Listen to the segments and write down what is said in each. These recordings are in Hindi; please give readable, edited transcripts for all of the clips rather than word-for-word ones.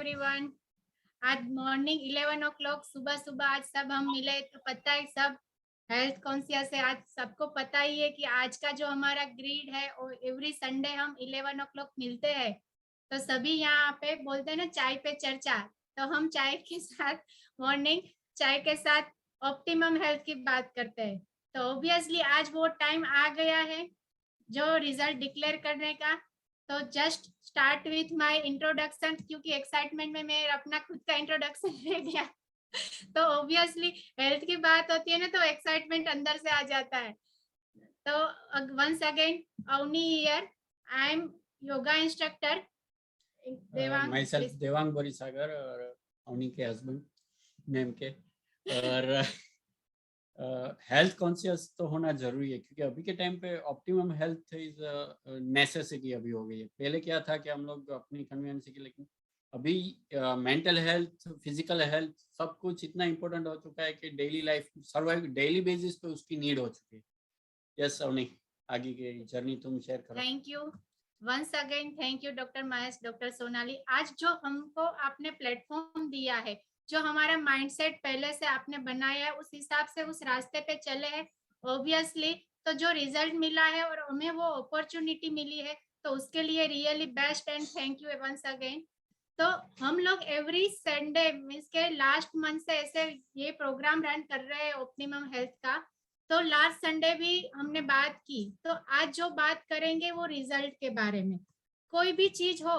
एवरीवन। आज मॉर्निंग 11 o'clock सुबह सुबह आज सब हम मिले तो पता है सब हेल्थ कॉन्शियस है। आज सबको पता ही है कि आज का जो हमारा ग्रिड है और एवरी संडे हम 11 o'clock मिलते हैं। तो सभी यहाँ पे बोलते हैं ना चाय पे चर्चा, तो हम चाय के साथ मॉर्निंग चाय के साथ ऑप्टिमम हेल्थ की बात करते हैं। तो ऑब्वियसली आज वो टाइम आ गया है जो रिजल्ट डिक्लेयर करने का। तो just start with my introduction, क्योंकि एक्साइटमेंट में मैं अपना खुद का इंट्रोडक्शन ले गया। तो ऑब्वियसली हेल्थ की बात होती है ना तो एक्साइटमेंट अंदर से आ जाता है। तो once again Avni here, I am yoga instructor Devang. myself Devang Borisagar और अवनी के हस्बैंड मैम के। और हेल्थ कॉन्शियस तो होना जरूरी है क्योंकि अभी के टाइम पे ऑप्टिमम हेल्थ इज नेसेसिटी अभी हो गई है। पहले क्या था कि हम लोग अपनी कन्वीनियंस के, लेकिन अभी मेंटल हेल्थ, फिजिकल हेल्थ सब कुछ इतना इम्पोर्टेंट हो चुका है कि daily life survive daily basis पे उसकी नीड हो चुकी है। यस अवनी, आगे की जर्नी तुम शेयर करो। Thank you once again, thank you doctor Mahesh, doctor Sonali. आज जो हमको आपने प्लेटफॉर्म दिया है, जो हमारा माइंडसेट पहले से आपने बनाया है उस हिसाब से उस रास्ते पे चले हैं ऑब्वियसली। तो जो रिजल्ट मिला है और हमें वो अपॉर्चुनिटी मिली है तो उसके लिए really best and thank you once again. तो हम लोग एवरी संडे मीन्स के लास्ट मंथ से ऐसे ये प्रोग्राम रन कर रहे हैं ऑप्टिमम हेल्थ का। तो लास्ट संडे भी हमने बात की, तो आज जो बात करेंगे वो रिजल्ट के बारे में। कोई भी चीज हो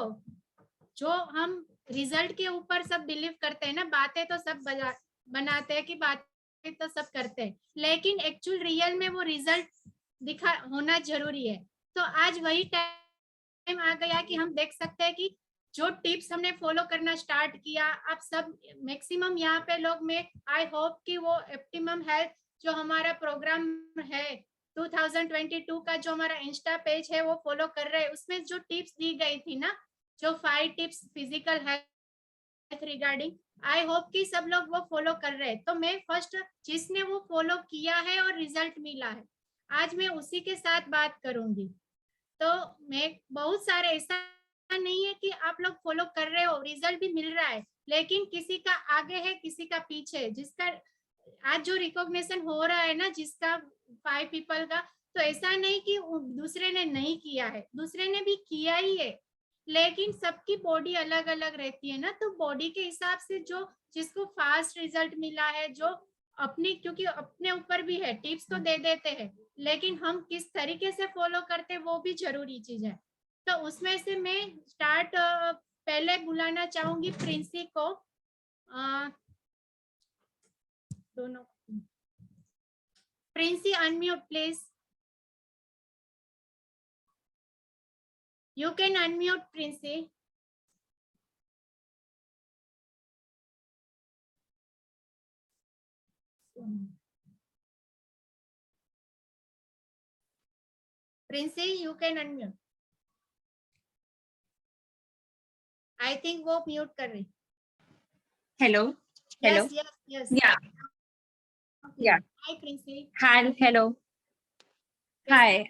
जो हम रिजल्ट के ऊपर सब बिलीव करते हैं ना, बातें तो सब बनाते हैं कि बातें तो सब करते हैं, लेकिन एक्चुअल रियल में वो रिजल्ट दिखा होना जरूरी है। तो आज वही टाइम आ गया कि हम देख सकते हैं कि जो टिप्स हमने फॉलो करना स्टार्ट किया, आप सब मैक्सिमम यहाँ पे लोग में आई होप कि वो ऑप्टिमम हेल्थ जो हमारा प्रोग्राम है 2022 का जो हमारा इंस्टा पेज है वो फॉलो कर रहे हैं। उसमें जो टिप्स दी गई थी ना, जो 5 tips physical health regarding, I hope कि सब लोग वो फॉलो कर रहे हैं। तो मैं फर्स्ट जिसने वो फॉलो किया है और रिजल्ट मिला है, आज मैं उसी के साथ बात करूंगी। तो मैं बहुत सारे ऐसा नहीं है कि आप लोग फॉलो कर रहे हो रिजल्ट भी मिल रहा है, लेकिन किसी का आगे है किसी का पीछे। जिसका आज जो रिकॉग्निशन हो रहा है ना, जिसका 5 पीपल का, तो ऐसा नहीं कि दूसरे ने नहीं किया है, दूसरे ने भी किया ही है, लेकिन सबकी बॉडी अलग अलग रहती है ना। तो बॉडी के हिसाब से जो जिसको फास्ट रिजल्ट मिला है, जो अपनी, क्योंकि अपने ऊपर भी है, टिप्स तो दे देते हैं लेकिन हम किस तरीके से फॉलो करते हैं वो भी जरूरी चीज है। तो उसमें से मैं स्टार्ट पहले बुलाना चाहूंगी प्रिंसी को। दोनों Princy unmute please, you can unmute Princy. Princy you can unmute. I think वो म्यूट कर रही। Hello. Hello. Yes yes yes. Yeah. Yeah. हाय प्रिंसी। Hi. Hello. Hi.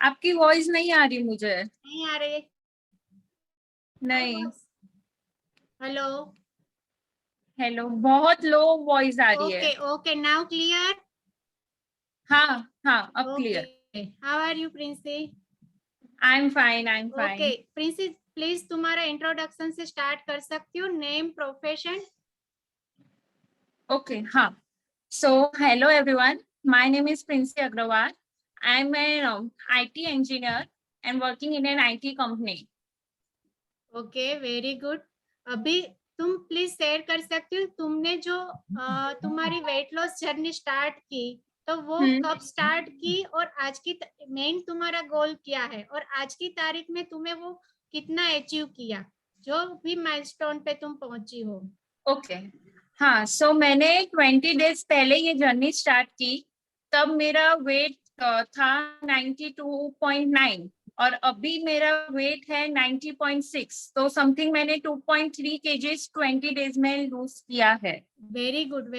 आपकी वॉइस नहीं आ रही मुझे। नहीं आ रही? नहीं। हेलो हेलो, बहुत लो वॉइस आ रही है। Okay okay, now clear? हाँ हाँ, अब clear. How are you Princy? I am fine, I am fine. Okay Princy, please तुम्हारा इंट्रोडक्शन से स्टार्ट कर सकती हो, नेम, प्रोफेशन। ओके, हाँ। So, hello everyone. My name is Princy Agrawal. I'm an IT engineer and working in an IT company. Okay very good. अभी तुम प्लीज शेयर कर सकती हो तुमने जो तुम्हारी वेट लॉस जर्नी स्टार्ट की, तो वो कब स्टार्ट की और आज की मेन तुम्हारा गोल क्या है और आज की तारीख में तुम्हें वो कितना अचीव किया, जो भी माइलस्टोन पे तुम पहुंची हो। ओके, हाँ। सो मैंने 20 डेज पहले ये जर्नी स्टार्ट की। तब मेरा वेट था 92.9 और अभी मेरा वेट है 90.6। तो समथिंग मैंने 2.3 kgs 20 डेज में लूज किया है। Very good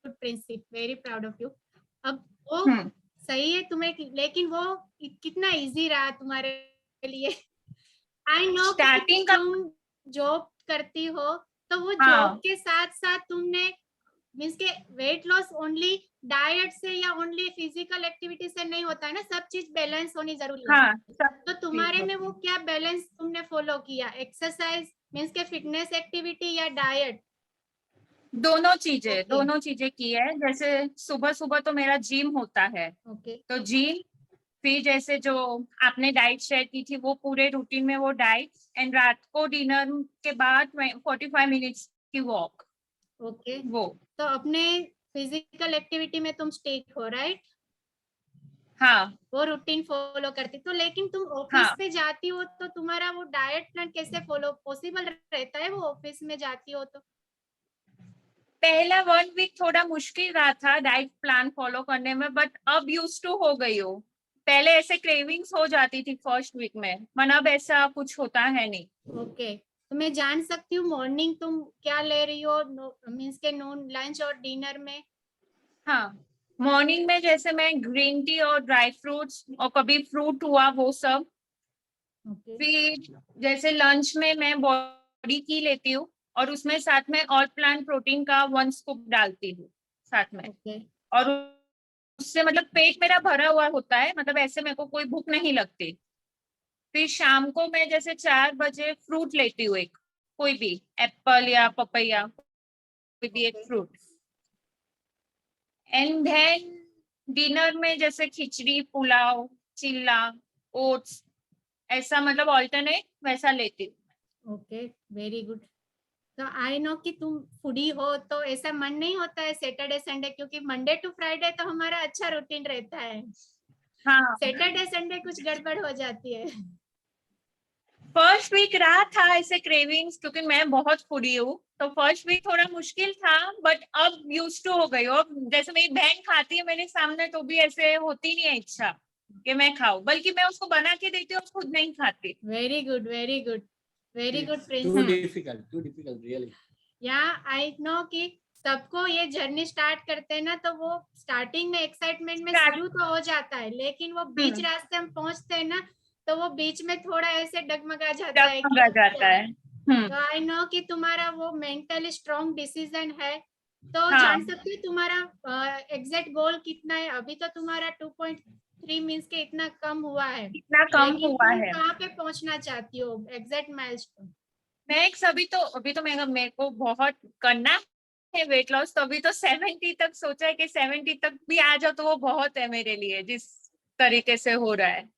Princy, very proud of you. अब वो सही है तुम्हें, लेकिन वो कितना इजी रहा तुम्हारे लिए? आई नो स्टार्टिंग का तुम जॉब करती हो, तो वो हाँ। जॉब के साथ साथ तुमने मीन्स के वेट लॉस ओनली डाइट से या ओनली फिजिकल एक्टिविटी से नहीं होता है ना, सब चीज बैलेंस होनी जरूरी है। हाँ, सब तो चीज तुम्हारे में होती वो है। क्या बैलेंस तुमने फॉलो किया, एक्सरसाइज मीन्स के फिटनेस एक्टिविटी या डाइट? दोनों ओके चीजें की है। जैसे सुबह सुबह तो मेरा जिम होता है, ओके तो जिम, फिर जैसे जो आपने डाइट शेयर की थी वो पूरे रूटीन में वो डाइट, एंड रात को डिनर के बाद 45 मिनट्स की वॉक, ओके। वो। तो अपने फिजिकल एक्टिविटी में तुम स्टिक हो, राइट? हाँ वो रूटीन फॉलो करती, तो लेकिन तुम ऑफिस हाँ, पे जाती हो तो तुम्हारा वो डाइट प्लान कैसे फॉलो पॉसिबल रहता है, वो ऑफिस में जाती हो तो? पहला 1 वीक थोड़ा मुश्किल रहा था डाइट प्लान फॉलो करने में, बट अब यूज टू हो गई हो। पहले ऐसे क्रेविंग्स हो जाती थी फर्स्ट वीक में, पर अब ऐसा कुछ होता है नहीं। ओके, तो मैं जान सकती हूँ मॉर्निंग तुम क्या ले रही हो, मीन्स के नून, लंच और डिनर में? हाँ, मॉर्निंग में जैसे मैं ग्रीन टी और ड्राई फ्रूट्स और कभी फ्रूट हुआ वो सब। ओके फिर जैसे लंच में मैं बॉडी की लेती हूँ, और उसमें साथ में ऑल प्लांट प्रोटीन का 1 स्कूप डालती हूँ साथ में। ओके और उससे मतलब पेट मेरा भरा हुआ होता है, मतलब ऐसे मेरे को कोई भूख नहीं लगती। फिर शाम को मैं जैसे 4 बजे फ्रूट लेती हूँ, एक कोई भी एप्पल या पपैया, कोई भी एक okay fruit. And then dinner में जैसे खिचड़ी, पुलाव, चिल्ला, ओट्स, ऐसा मतलब ऑल्टरनेट वैसा लेती हूँ। Okay, very good. तो आई नो कि तुम फूडी हो, तो ऐसा मन नहीं होता है सैटरडे संडे, क्योंकि मंडे टू फ्राइडे तो हमारा अच्छा रूटीन रहता है, हाँ, सैटरडे संडे कुछ गड़बड़ हो जाती है? फर्स्ट वीक रहा था ऐसे क्रेविंग्स, क्योंकि मैं बहुत फूडी हूँ, तो फर्स्ट वीक थोड़ा मुश्किल था, बट अब यूज टू हो गई हो। अब जैसे मेरी बहन खाती है मेरे सामने तो भी ऐसे होती नहीं है इच्छा कि मैं खाऊं, बल्कि मैं उसको बना के देती हूँ, खुद नहीं खाती। Very good, very good, very good It's Prince. too difficult, really. या आई नो कि सबको ये जर्नी स्टार्ट करते हैं ना, तो वो स्टार्टिंग में एक्साइटमेंट में स्टार्ट, शुरू तो हो जाता है, लेकिन वो बीच रास्ते हम पहुंचते हैं ना, तो वो बीच में थोड़ा ऐसे डगमगा जाता है कि डगमगा जाता है। तो आई नो कि तुम्हारा वो मेंटली स्ट्रॉन्ग डिसीजन है। तो हाँ, जान सकती हूँ तुम्हारा एग्जैक्ट गोल कितना है? अभी तो तुम्हारा 2.3 मीन्स के इतना कम हुआ है, इतना कम लेकिन हुआ तुम है। कहाँ पे पहुंचना चाहती हो, एग्जैक्ट माइलस्टोन? नेक्स्ट अभी तो मेरे को बहुत करना है वेट लॉस, तो अभी तो 70 तक सोचा है कि 70 तक भी आ जाओ तो वो बहुत है मेरे लिए, जिस तरीके से हो रहा है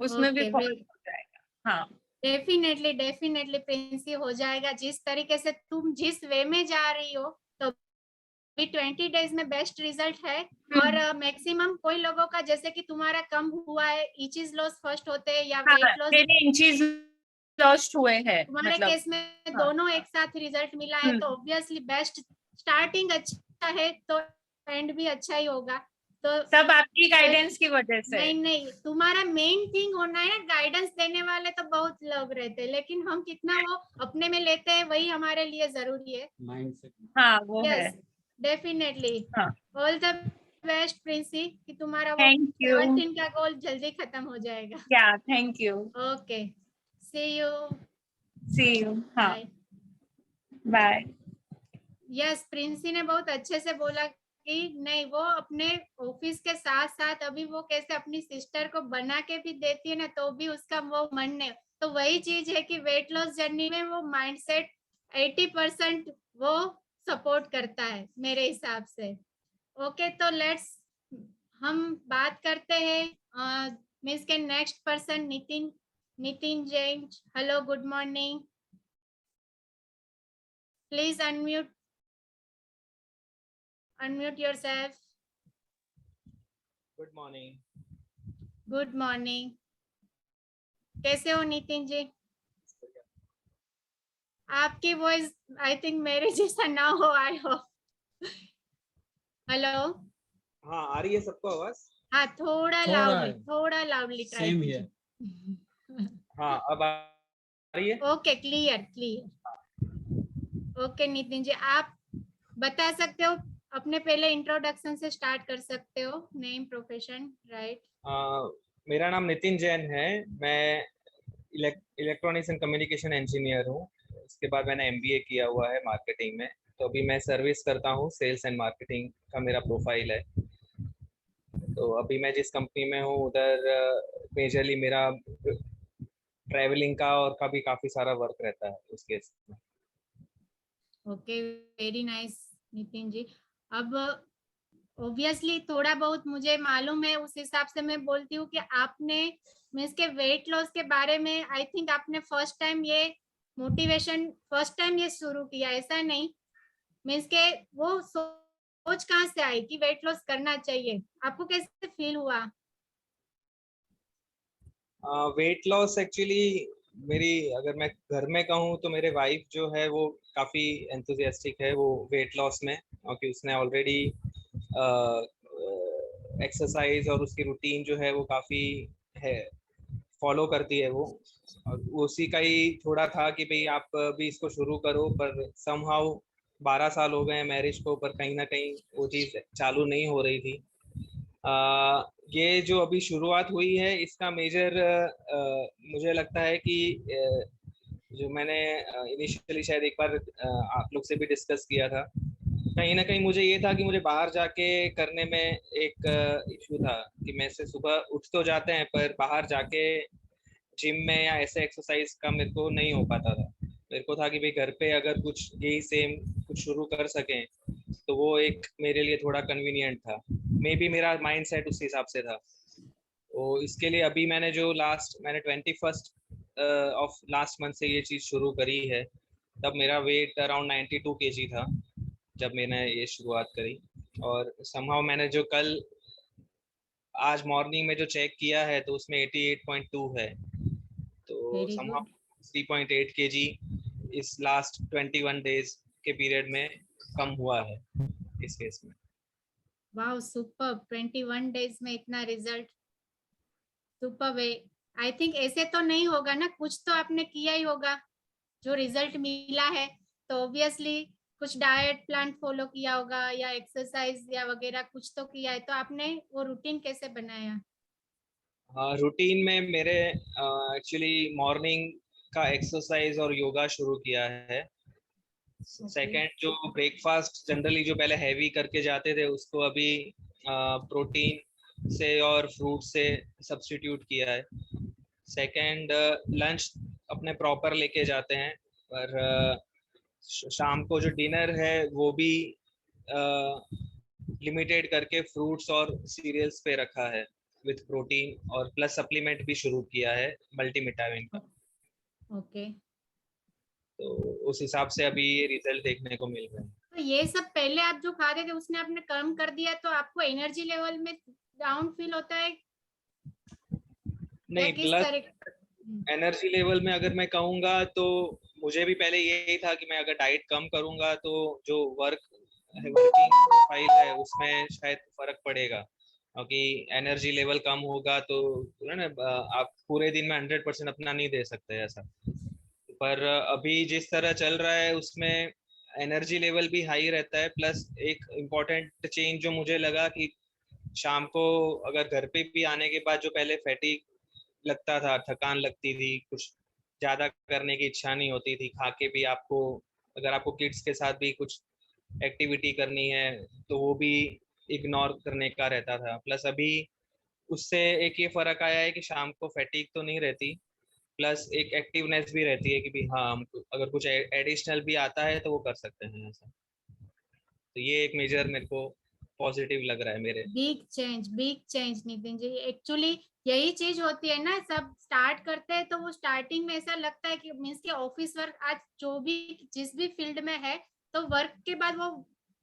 उसमें भी ओके, बहुत हो जाएगा। हाँ डेफिनेटली डेफिनेटली प्रिंसी हो जाएगा, जिस तरीके से तुम जिस वे में जा रही हो, तो भी 20 डेज में बेस्ट रिजल्ट है। और मैक्सिमम कोई लोगों का जैसे कि तुम्हारा कम हुआ है, इंचेस लॉस फर्स्ट होते हैं या हाँ, वेट लॉस, मेरे इंचीज लॉस्ट हुए हैं तुम्हारे मतलब। केस में हाँ, दोनों एक साथ रिजल्ट मिला है, तो ऑब्वियसली बेस्ट स्टार्टिंग अच्छा है तो एंड भी अच्छा ही होगा। तो सब आपकी गाइडेंस की वजह से। नहीं नहीं, तुम्हारा मेन थिंग होना है ना, गाइडेंस देने वाले तो बहुत लोग रहते हैं, लेकिन हम कितना वो अपने में लेते हैं वही हमारे लिए जरूरी है। Mindset. हाँ, वो है। Yes, definitely. हाँ, ऑल द बेस्ट प्रिंसी, कि तुम्हारा वो थैंक यू। 17 का गोल जल्दी खत्म हो जाएगा। Yeah, thank you. Okay, see you, see you. हाँ, बाय। बाय। यस, प्रिंसी ने बहुत अच्छे से बोला कि नहीं, वो अपने ऑफिस के साथ साथ अभी वो कैसे अपनी सिस्टर को बना के भी देती है ना, तो भी उसका वो मन है। तो वही चीज है कि वेट लॉस जर्नी में वो माइंडसेट 80% वो सपोर्ट करता है मेरे हिसाब से। ओके, तो लेट्स हम बात करते हैं मीन्स के next person, Nitin, Nitin Jain. Hello, good morning, please unmute yourself. Good morning. Good morning, कैसे हो नितिन जी? आपकी वॉइस आई थिंक मेरे जैसा ना हो, आई हो। हेलो, हाँ, आ रही है सबको आवाज? हाँ, थोड़ा लाउडली, थोड़ा लाउडली ट्राई Same कीजिए। here. हाँ, अब आ रही है? Okay, clear clear. Okay Nitin ji, आप बता सकते हो अपने, पहले इंट्रोडक्शन से स्टार्ट कर सकते हो, नेम, प्रोफेशन, राइट? मेरा नाम नितिन जैन है। मैं इलेक्ट्रॉनिक्स एंड कम्युनिकेशन इंजीनियर हूँ। उसके बाद मैंने एमबीए किया हुआ है मार्केटिंग में। तो अभी मैं सर्विस करता हूँ, सेल्स एंड मार्केटिंग का मेरा प्रोफाइल है। तो अभी मैं जिस कंपनी में हूँ उधर मेजरली मेरा ट्रैवलिंग का और का भी काफी सारा वर्क रहता है उस केस में। Okay, very nice Nitin ji. अब ऑब्वियसली थोड़ा बहुत मुझे मालूम है, उस हिसाब से मैं बोलती हूँ कि आपने मीन्स के वेट लॉस के बारे में आई थिंक आपने फर्स्ट टाइम ये मोटिवेशन फर्स्ट टाइम ये शुरू किया, ऐसा नहीं? मीन्स के वो सोच कहाँ से आई कि वेट लॉस करना चाहिए? आपको कैसे फील हुआ? वेट लॉस एक्चुअली मेरी, अगर मैं घर में कहूँ तो मेरे वाइफ जो है वो काफ़ी एंथुजियास्टिक है वो वेट लॉस में, क्योंकि उसने ऑलरेडी एक्सरसाइज और उसकी रूटीन जो है वो काफ़ी है, फॉलो करती है वो। और उसी का ही थोड़ा था कि भाई आप भी इसको शुरू करो, पर समहाउ 12 साल हो गए हैं मैरिज को, पर कहीं ना कहीं वो चीज़ चालू नहीं हो रही थी। ये जो अभी शुरुआत हुई है इसका मेजर मुझे लगता है कि जो मैंने इनिशियली शायद एक बार आप लोग से भी डिस्कस किया था, कहीं ना कहीं मुझे ये था कि मुझे बाहर जाके करने में एक इशू था कि मैं से सुबह उठ तो जाते हैं पर बाहर जाके जिम में या ऐसे एक्सरसाइज का मेरे को नहीं हो पाता था। मेरे को था कि भाई घर पे अगर कुछ यही सेम कुछ शुरू कर सकें तो वो एक मेरे लिए थोड़ा कन्वीनियंट था। मे बी मेरा माइंड सेट उस हिसाब से था। तो इसके लिए अभी मैंने 21 ऑफ लास्ट मंथ से ये चीज़ शुरू करी है। तब मेरा वेट अराउंड 92 kg था जब मैंने ये शुरुआत करी। और समहाउ मैंने जो कल आज मॉर्निंग में जो चेक किया है तो उसमें 88.2 है। तो वेरी समहाउ गुड। 3.8 kg इस लास्ट 21 डेज के पीरियड में कम हुआ है इस केस में। Wow, super! 21 डेज में इतना रिजल्ट, सुपर है। आई थिंक ऐसे तो नहीं होगा ना, कुछ तो आपने किया ही होगा जो रिजल्ट मिला है। तो ऑब्वियसली कुछ डाइट प्लान फॉलो किया होगा या एक्सरसाइज या वगैरह कुछ तो किया है, तो आपने वो रूटीन कैसे बनाया? रूटीन में मेरे एक्चुअली मॉर्निंग का एक्सरसाइज और योगा शुरू किया है। सेकंड जो ब्रेकफास्ट जनरली जो पहले हैवी करके जाते थे उसको अभी प्रोटीन से और फ्रूट से सब्स्टिट्यूट किया है। सेकंड लंच अपने प्रॉपर लेके जाते हैं, पर शाम को जो डिनर है वो भी लिमिटेड करके फ्रूट्स और सीरियल्स पे रखा है विथ प्रोटीन, और प्लस सप्लीमेंट भी शुरू किया है मल्टीविटामिन का। ओके, तो उस हिसाब से अभी ये रिजल्ट देखने को मिल रहा है। तो ये सब पहले आप जो खाते थे उसने आपने कम कर दिया, तो आपको एनर्जी लेवल में डाउन फील होता है या नहीं, किस प्लस तरह? एनर्जी लेवल में अगर मैं कहूँगा तो मुझे भी पहले यही था कि मैं अगर डाइट कम करूँगा तो जो वर्किंग प्रोफाइल है उसमें शायद फर्क पड़ेगा, क्योंकि एनर्जी लेवल कम होगा तो ना आप पूरे दिन में 100% अपना नहीं दे सकते ऐसा। पर अभी जिस तरह चल रहा है उसमें एनर्जी लेवल भी हाई रहता है। प्लस एक इम्पॉर्टेंट चेंज जो मुझे लगा कि शाम को अगर घर पे भी आने के बाद जो पहले फैटिक लगता था, थकान लगती थी, कुछ ज्यादा करने की इच्छा नहीं होती थी, खा के भी आपको अगर आपको किड्स के साथ भी कुछ एक्टिविटी करनी है तो वो भी इग्नोर करने का रहता था। प्लस अभी उससे एक ये फर्क आया है कि शाम को फैटिक तो नहीं रहती, प्लस एक एक्टिवनेस भी रहती है कि भी हाँ हम अगर कुछ एडिशनल भी आता है तो वो कर सकते हैं ऐसा। तो ये एक मेजर मेरे को पॉजिटिव लग रहा है मेरे। Big change Nitin ji. Actually यही चीज होती है ना, सब स्टार्ट करते हैं तो वो स्टार्टिंग में ऐसा लगता है कि मीन्स के ऑफिस वर्क आज जो भी जिस भी फील्ड में है, तो वर्क के बाद वो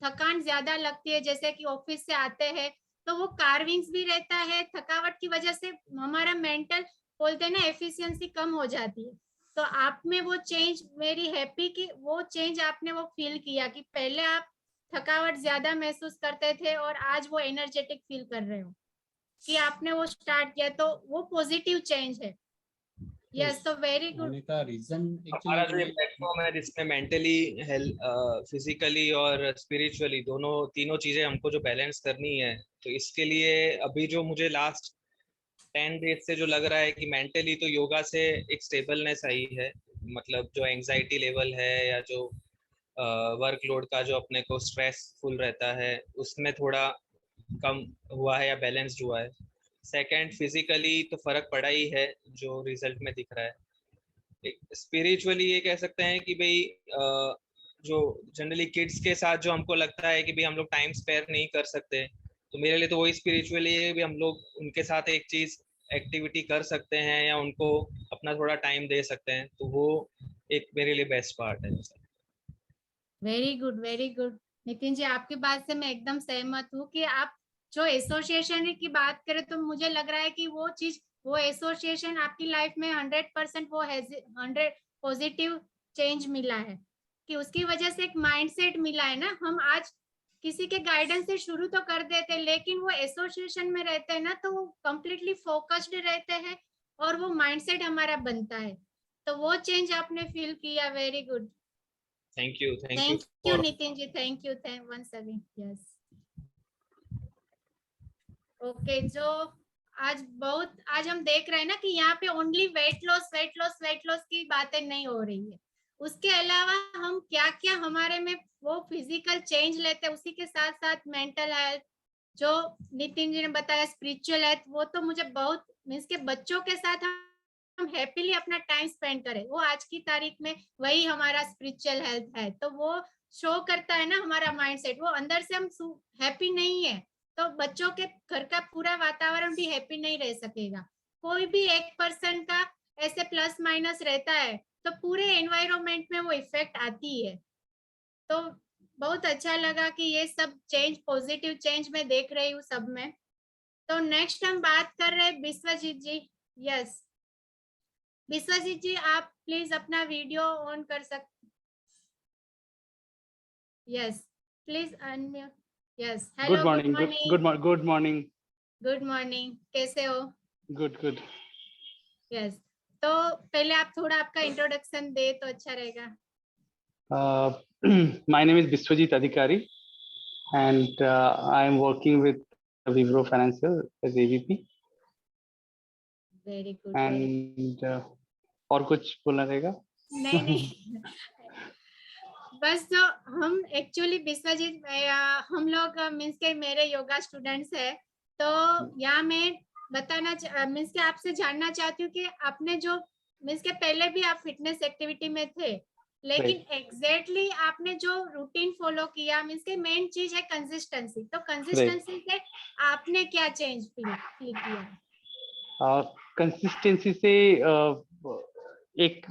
थकान ज्यादा लगती है, जैसे कि ऑफिस से आते हैं तो वो कार्विंग्स भी रहता है, थकावट की वजह से हमारा मेंटल बोलते हैं ना एफिशिएंसी कम हो जाती है। तो आप में वो चेंज, मेरी हैप्पी कि वो चेंज आपने वो फील किया कि पहले आप थकावट ज्यादा महसूस करते थे और आज वो एनर्जेटिक फील कर रहे हो, कि आपने वो स्टार्ट किया, तो वो पॉजिटिव चेंज है। यस, तो वेरी गुड। होने का रीजन हमारा जो ये एक्चुअली प्लेटफॉर्म है जिसमें मेंटली हेल्थ, फिजिकली और स्पिरिचुअली तीनों चीजें हमको जो बैलेंस करनी है, तो इसके लिए अभी जो मुझे लास्ट 10 डेज से जो लग रहा है कि मेंटली तो योगा से एक स्टेबलनेस आई है, मतलब जो एंजाइटी लेवल है या जो वर्कलोड का जो अपने को स्ट्रेसफुल रहता है उसमें थोड़ा कम हुआ है या बैलेंस्ड हुआ है। सेकंड, फिजिकली तो फर्क पड़ा ही है जो रिजल्ट में दिख रहा है। स्पिरिचुअली ये कह सकते हैं कि भाई जो जनरली किड्स के साथ जो हमको लगता है कि भाई हम लोग टाइम स्पेयर नहीं कर सकते, तो मेरे लिए तो वही स्पिरिचुअली है भी हम लोग उनके साथ एक चीज एक्टिविटी कर सकते हैं या उनको अपना थोड़ा टाइम दे सकते हैं, तो वो एक मेरे लिए बेस्ट पार्ट है। Very good, very good. Nitin ji, आपकी बात से मैं एकदम सहमत हूँ कि आप जो एसोसिएशन की बात करें तो मुझे लग रहा है कि वो चीज, वो एसोसिएशन आपकी लाइफ में 100% वो 100 पॉजिटिव चेंज मिला है, कि उसकी वजह से एक माइंडसेट मिला है ना। हम आज किसी के गाइडेंस से शुरू तो कर देते, लेकिन वो एसोसिएशन में रहते हैं ना तो वो कंप्लीटली फोकस्ड रहते हैं और वो माइंडसेट हमारा बनता है। तो वो चेंज आपने फील किया, very good. Thank you thank you Nitin ji, thank you once again. Yes, okay. जो आज हम देख रहे हैं ना कि यहाँ पे ओनली वेट लॉस की बातें नहीं हो रही है, उसके अलावा हम क्या क्या हमारे में वो फिजिकल चेंज लेते हैं, उसी के साथ साथ मेंटल हेल्थ, जो नितिन जी ने बताया स्पिरिचुअल हेल्थ, वो तो मुझे बहुत मीन्स के बच्चों के साथ हम हैप्पीली अपना टाइम स्पेंड करें, वो आज की तारीख में वही हमारा स्पिरिचुअल हेल्थ है। तो वो शो करता है ना हमारा माइंडसेट, वो अंदर से हम हैप्पी नहीं है तो बच्चों के घर का पूरा वातावरण भी हैप्पी नहीं रह सकेगा। कोई भी 1% का ऐसे प्लस माइनस रहता है तो पूरे एनवायरनमेंट में वो इफेक्ट आती है। तो बहुत अच्छा लगा कि ये सब चेंज, पॉजिटिव चेंज मैं देख रही हूँ सब में। तो नेक्स्ट हम बात कर रहे हैं विश्वजीत जी। यस, विश्वजीत जी आप प्लीज अपना वीडियो ऑन कर सकते। Yes, please unmute. Yes, hello, good morning. Good morning. Good morning, कैसे हो? गुड। यस, तो पहले आप थोड़ा आपका इंट्रोडक्शन दे तो अच्छा रहेगा। My name is Biswajit Adhikari and I am working with Vibro Financial as AVP. Very good. And और कुछ बोलना रहेगा? नहीं बस जो हम एक्चुअली विश्वजीत, हम लोग मीन्स के मेरे योगा स्टूडेंट्स है, तो यहाँ मैं बताना मीन्स के आपसे जानना चाहती हूँ कि आपने जो मीन्स के पहले भी आप फिटनेस एक्टिविटी में थे, लेकिन एग्जैक्टली आपने जो रूटीन फॉलो किया, मीन्स के मेन चीज है कंसिस्टेंसी, तो कंसिस्टेंसी से आपने क्या चेंज फील किया? कंसिस्टेंसी से एक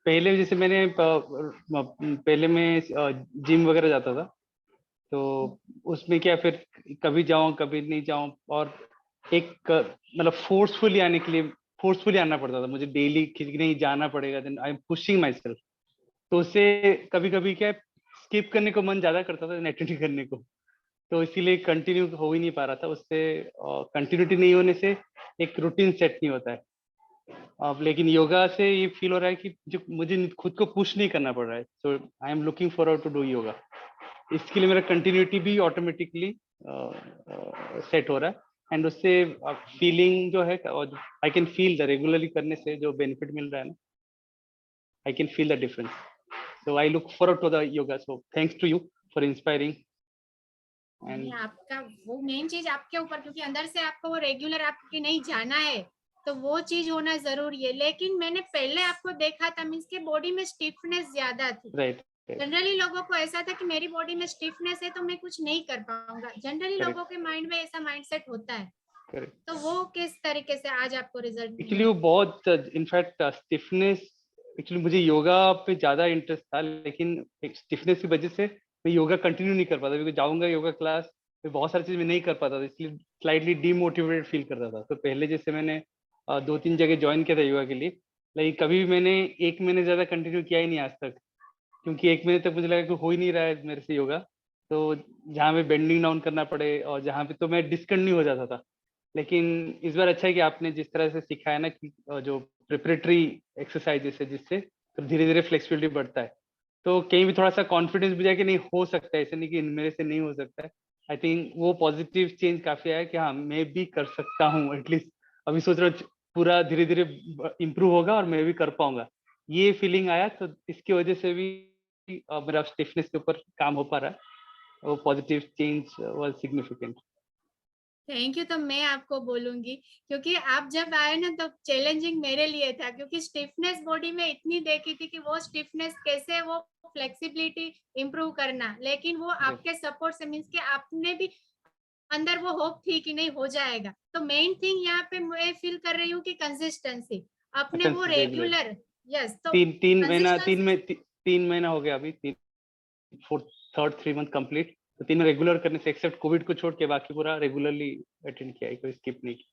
पहले जैसे मैंने पहले मैं जिम वगैरह जाता था, तो उसमें क्या फिर कभी जाऊं कभी नहीं जाऊं, और एक मतलब फोर्सफुली आना पड़ता था मुझे, डेली कि नहीं जाना पड़ेगा, then I am pushing my myself उससे कभी कभी क्या स्किप करने को मन ज्यादा करता था एक्टिविटी करने को, तो इसीलिए कंटिन्यू हो ही नहीं पा रहा था। उससे कंटिन्यूटी नहीं होने से एक रूटीन सेट नहीं होता है। अब लेकिन योगा से ये फील हो रहा है कि जो मुझे खुद को पुश नहीं करना पड़ रहा है, so I am looking forward to do yoga. इसके लिए मेरा कंटिन्यूटी भी ऑटोमेटिकली सेट हो रहा है, एंड उससे फीलिंग जो है, I can feel the regularly करने से जो बेनिफिट मिल रहा है ना, I can feel the difference. So I look forward to the yoga. So thanks to you for inspiring. And आपका वो मेन चीज आपके ऊपर, क्योंकि अंदर से आपको वो रेगुलर आपके नहीं जाना है, तो वो चीज होना जरूरी है। लेकिन मैंने पहले आपको देखा था मीन्स के बॉडी में स्टिफनेस ज्यादा थी। राइट। जनरली लोगों को ऐसा था कि मेरी बॉडी में स्टिफनेस है तो मैं कुछ नहीं कर पाऊंगा। जनरली लोगों के माइंड में ऐसा माइंडसेट होता है। Correct. तो वो किस तरीके से आज आपको रिजल्ट? एक्चुअली वो बहुत इनफैक्ट स्टिफनेस, एक्चुअली मुझे योगा पे ज्यादा इंटरेस्ट था, लेकिन स्टिफनेस की वजह से मैं योगा कंटिन्यू नहीं कर पाता, क्योंकि जाऊंगा योगा क्लास में बहुत सारी चीज मैं नहीं कर पाता था, इसलिए स्लाइटली डीमोटिवेटेड फील करता था। तो पहले जैसे मैंने 2-3 जगह ज्वाइन किया था योगा के लिए, लेकिन कभी भी मैंने 1 महीने ज्यादा कंटिन्यू किया ही नहीं आज तक, क्योंकि 1 महीने तक मुझे लगा कि हो ही नहीं रहा है मेरे से योगा। तो जहाँ पे बेंडिंग डाउन करना पड़े और जहाँ पे, तो मैं डिस्कंटिन्यू हो जाता था। लेकिन इस बार अच्छा है कि आपने जिस तरह से सिखाया ना कि जो प्रिपरेटरी एक्सरसाइजेस है, जिससे तो धीरे धीरे फ्लेक्सिबिलिटी बढ़ता है, तो कहीं भी थोड़ा सा कॉन्फिडेंस भी जाए कि नहीं हो सकता है, ऐसे नहीं कि मेरे से नहीं हो सकता है। आई थिंक वो पॉजिटिव चेंज काफी आया कि हाँ मैं भी कर सकता हूँ, एटलीस्ट अभी सोच रहा हूँ पूरा धीरे धीरे इम्प्रूव होगा और मैं भी कर पाऊंगा, ये फीलिंग आया। तो इसकी वजह से भी मेरा स्टिफनेस के ऊपर काम हो पा रहा है, वो positive change was significant. Thank you. तो मैं आपको बोलूंगी, क्योंकि आप जब आए ना तो चैलेंजिंग मेरे लिए था, क्योंकि स्टिफनेस बॉडी में इतनी देखी थी कि वो स्टिफनेस कैसे, वो फ्लेक्सिबिलिटी इंप्रूव करना, लेकिन वो आपके सपोर्ट से मींस कि आपने भी अंदर वो होप थी कि नहीं हो जाएगा। तो मेन थिंग यहाँ पे मैं फील कर रही हूँ कि कंसिस्टेंसी, अपने वो रेगुलर। यस, तो कंसिस्टेंसी 3 महीना हो गया अभी, 3 मंथ कंप्लीट। तो 3 रेगुलर करने से, एक्सेप्ट कोविड को छोड़ के बाकी पूरा रेगुलरली अटेंड किया है, कोई स्किप नहीं किया।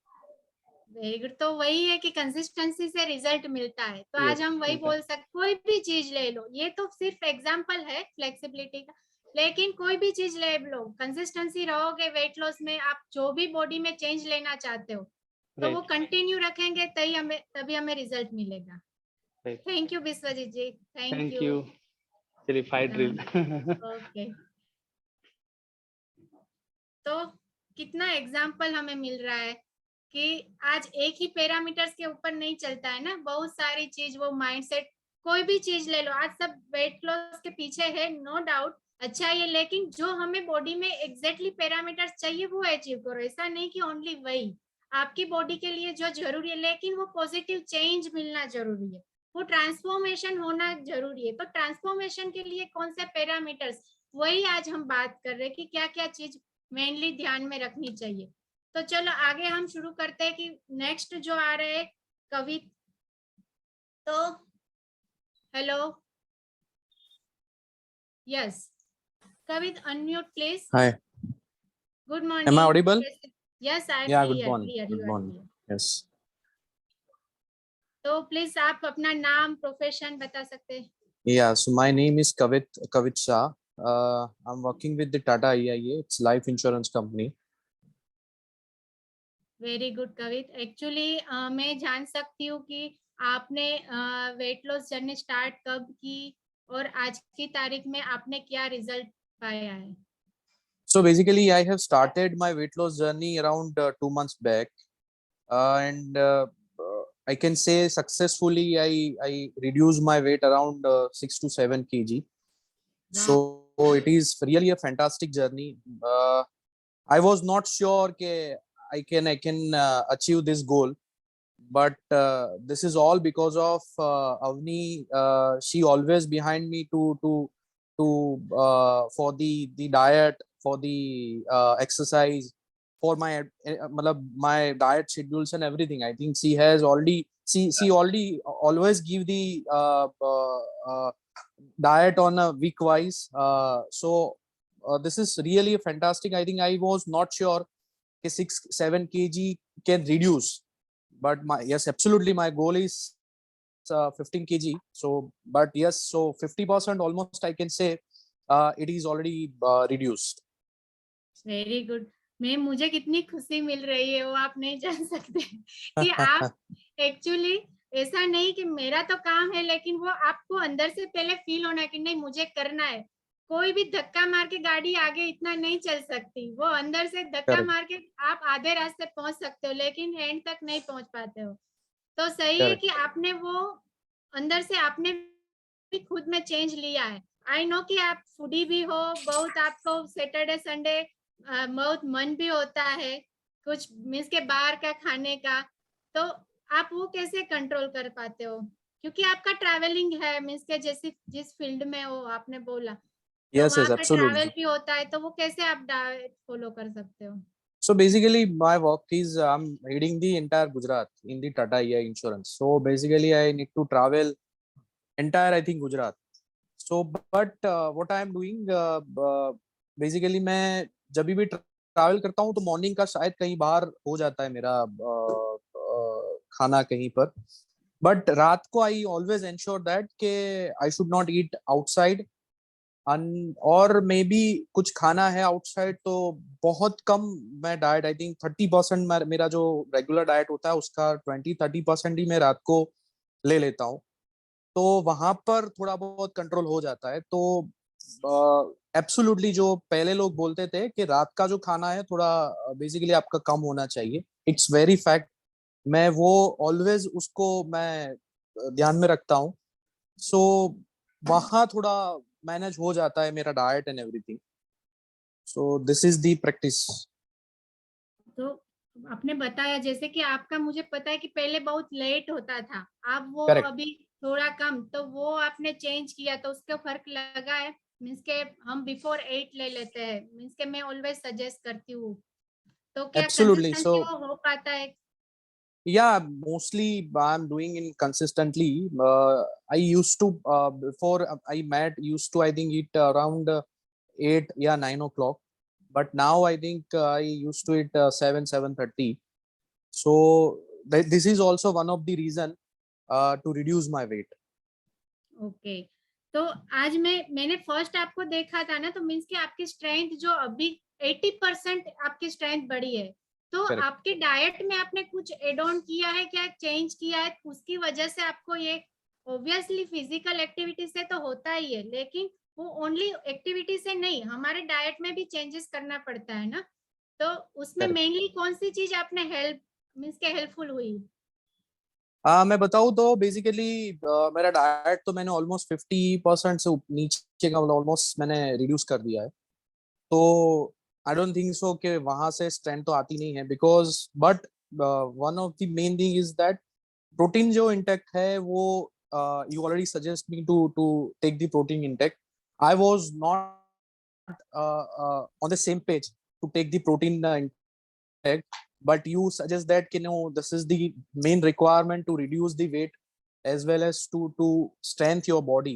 Very good. तो वही है कि कंसिस्टेंसी से रिजल्ट मिलता है। तो आज हम वही बोल सकते, कोई भी चीज ले लो, ये तो सिर्फ एग्जांपल है फ्लेक्सिबिलिटी का, लेकिन कोई भी चीज ले लो, कंसिस्टेंसी रहोगे वेट लॉस में, आप जो भी बॉडी में चेंज लेना चाहते हो तो वो कंटिन्यू रखेंगे, तभी हमें रिजल्ट मिलेगा। Thank you Vishwajeet ji, thank you. चलिए फाइट ड्रिल। ओके, तो कितना एग्जाम्पल हमें मिल रहा है कि आज एक ही पैरामीटर्स के ऊपर नहीं चलता है ना, बहुत सारी चीज, वो माइंडसेट, कोई भी चीज ले लो, आज सब वेट लॉस के पीछे है, नो डाउट, अच्छा है, लेकिन जो हमें बॉडी में एग्जैक्टली पैरामीटर्स चाहिए वो अचीव करो। ऐसा नहीं कि ओनली वही आपकी बॉडी के लिए जो जरूरी है, लेकिन वो पॉजिटिव चेंज मिलना जरूरी है, वो ट्रांसफॉर्मेशन होना जरूरी है। तो ट्रांसफॉर्मेशन के लिए कौन से पैरामीटर्स, वही आज हम बात कर रहे हैं कि क्या क्या चीज मेनली ध्यान में रखनी चाहिए। तो चलो आगे हम शुरू करते हैं कि नेक्स्ट जो आ रहे हैं कवित। तो hello, yes Kavit, unmute please. Hi, good morning. am I audible? यस, I am Yeah, clear, good you are morning. Clear. Yes. तो प्लीज आप अपना नाम, प्रोफेशन बता सकते हैं? Yeah, so my name is Kavit Shah. I'm working with the Tata AIA. It's life insurance company. Very good Kavit. Actually मैं जान सकती हूँ कि आपने वेट लॉस जर्नी स्टार्ट कब की और आज की तारीख में आपने क्या रिजल्ट पाया है? So basically, I have started my weight loss journey around 2 months back, and I can say successfully I reduced my weight around 6 to 7 kg. So it is really a fantastic journey. I was not sure that I can achieve this goal, but this is all because of Avni. She always behind me to for the diet, for the exercise, for my diet schedules and everything. I think she has already she already always give the diet on a week wise. So this is really fantastic. I think I was not sure 6-7 kg can reduce, but yes, absolutely my goal is 15 kg. So but yes, so 50% almost I can say it is already reduced. Very good. मैं, मुझे कितनी खुशी मिल रही है वो आप नहीं जान सकते कि आप एक्चुअली, ऐसा नहीं कि मेरा तो काम है, लेकिन वो आपको अंदर से पहले फील होना है कि नहीं मुझे करना है। कोई भी धक्का मार के गाड़ी आगे इतना नहीं चल सकती, वो अंदर से धक्का Correct. मार के आप आधे रास्ते पहुंच सकते हो, लेकिन एंड तक नहीं पहुंच पाते हो। तो सही है Correct. कि आपने वो अंदर से आपने भी खुद में चेंज लिया है। आई नो कि आप फूडी भी हो, बहुत आपको सैटरडे संडे बहुत मन भी होता है कुछ मीन्स के बाहर का खाने का, तो आप वो कैसे कंट्रोल कर पाते हो? क्योंकि आपका ट्रैवलिंग है, मीन्स के जैसे जिस फील्ड में हो आपने बोला, तो Yes, वहां yes, पे ट्रैवल absolutely. भी होता है, तो वो कैसे आप डाइट फॉलो कर सकते हो? So basically, my work is I'm leading the entire Gujarat in the Tata AI Insurance. So basically, I need to travel entire, I think, Gujarat. So but what I am doing, basically मैं जब भी ट्रैवल करता हूँ तो मॉर्निंग का शायद कहीं बाहर हो जाता है मेरा खाना कहीं पर, बट रात को आई ऑलवेज एंश्योर दैट के I should not eat outside, और मे बी कुछ खाना है आउटसाइड तो बहुत कम मैं डाइट, आई थिंक 30% मेरा जो रेगुलर डाइट होता है उसका 20-30% ही मैं रात को ले लेता हूँ। तो वहां पर थोड़ा बहुत कंट्रोल हो जाता है। तो एब्सोल्युटली जो पहले लोग बोलते थे कि रात का जो खाना है थोड़ा बेसिकली आपका कम होना चाहिए, इट्स वेरी फैक्ट मैं वो ऑलवेज उसको मैं ध्यान में रखता हूँ. सो वहाँ थोड़ा मैनेज हो जाता है मेरा diet and everything. So this is the practice. तो आपने बताया जैसे कि आपका, मुझे पता है कि पहले बहुत लेट होता था, आप वो Correct. अभी थोड़ा कम, तो वो आपने चेंज किया तो उसका फर्क लगा है? मीन्स के हम बिफोर 8 ले लेते हैं, मीन्स के मैं ऑलवेज सजेस्ट करती हूँ, तो क्या Absolutely. कंसिस्टेंसी So वो हो पाता है? yeah, mostly I'm doing it consistently. I used to before I met used to I think eat around 8, yeah, 9 o'clock. But now I think I used to eat 7:30. So this is also one of the reason to reduce my weight. Okay, तो आज मैंने फर्स्ट आपको देखा था ना, तो मीन्स कि आपकी स्ट्रेंथ जो अभी 80% आपकी स्ट्रेंथ बढ़ी है, तो Correct. आपके डाइट में आपने कुछ एड ऑन किया है क्या, चेंज किया है, उसकी वजह से आपको ये, ऑब्वियसली फिजिकल एक्टिविटी से तो होता ही है, लेकिन वो ओनली एक्टिविटी से नहीं, हमारे डाइट में भी चेंजेस करना पड़ता है ना, तो उसमें Correct. मेनली कौन सी चीज आपने हेल्प, मीन्स के हेल्पफुल हुई? मैं बताऊँ तो बेसिकली मेरा डाइट तो मैंने ऑलमोस्ट 50% से नीचे का ऑलमोस्ट मैंने रिड्यूस कर दिया है. तो आई डोंट थिंक सो कि वहां से स्ट्रेंथ तो आती नहीं है because but one of the main thing is that protein जो इंटेक है वो you already suggest me to take the protein intake. I was not on the same page to take the protein intake, but you suggest that no, this is the main requirement to reduce the weight as well as to strengthen your body.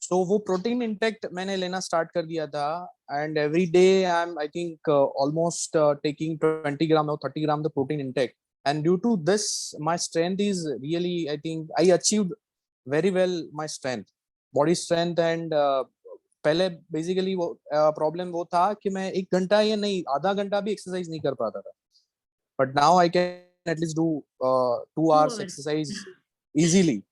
So वो प्रोटीन इंटेक मैंने लेना स्टार्ट कर दिया था and every day I am I think almost taking 20 gram और 30 gram the protein intake and due to this my strength is really I think I achieved very well my strength, body strength and पहले बेसिकली वो प्रॉब्लम वो था कि मैं 1 घंटा या नहीं आधा घंटा भी एक्सरसाइज नहीं कर पाता था, but now I can at least do 2 2 hours hours exercise easily.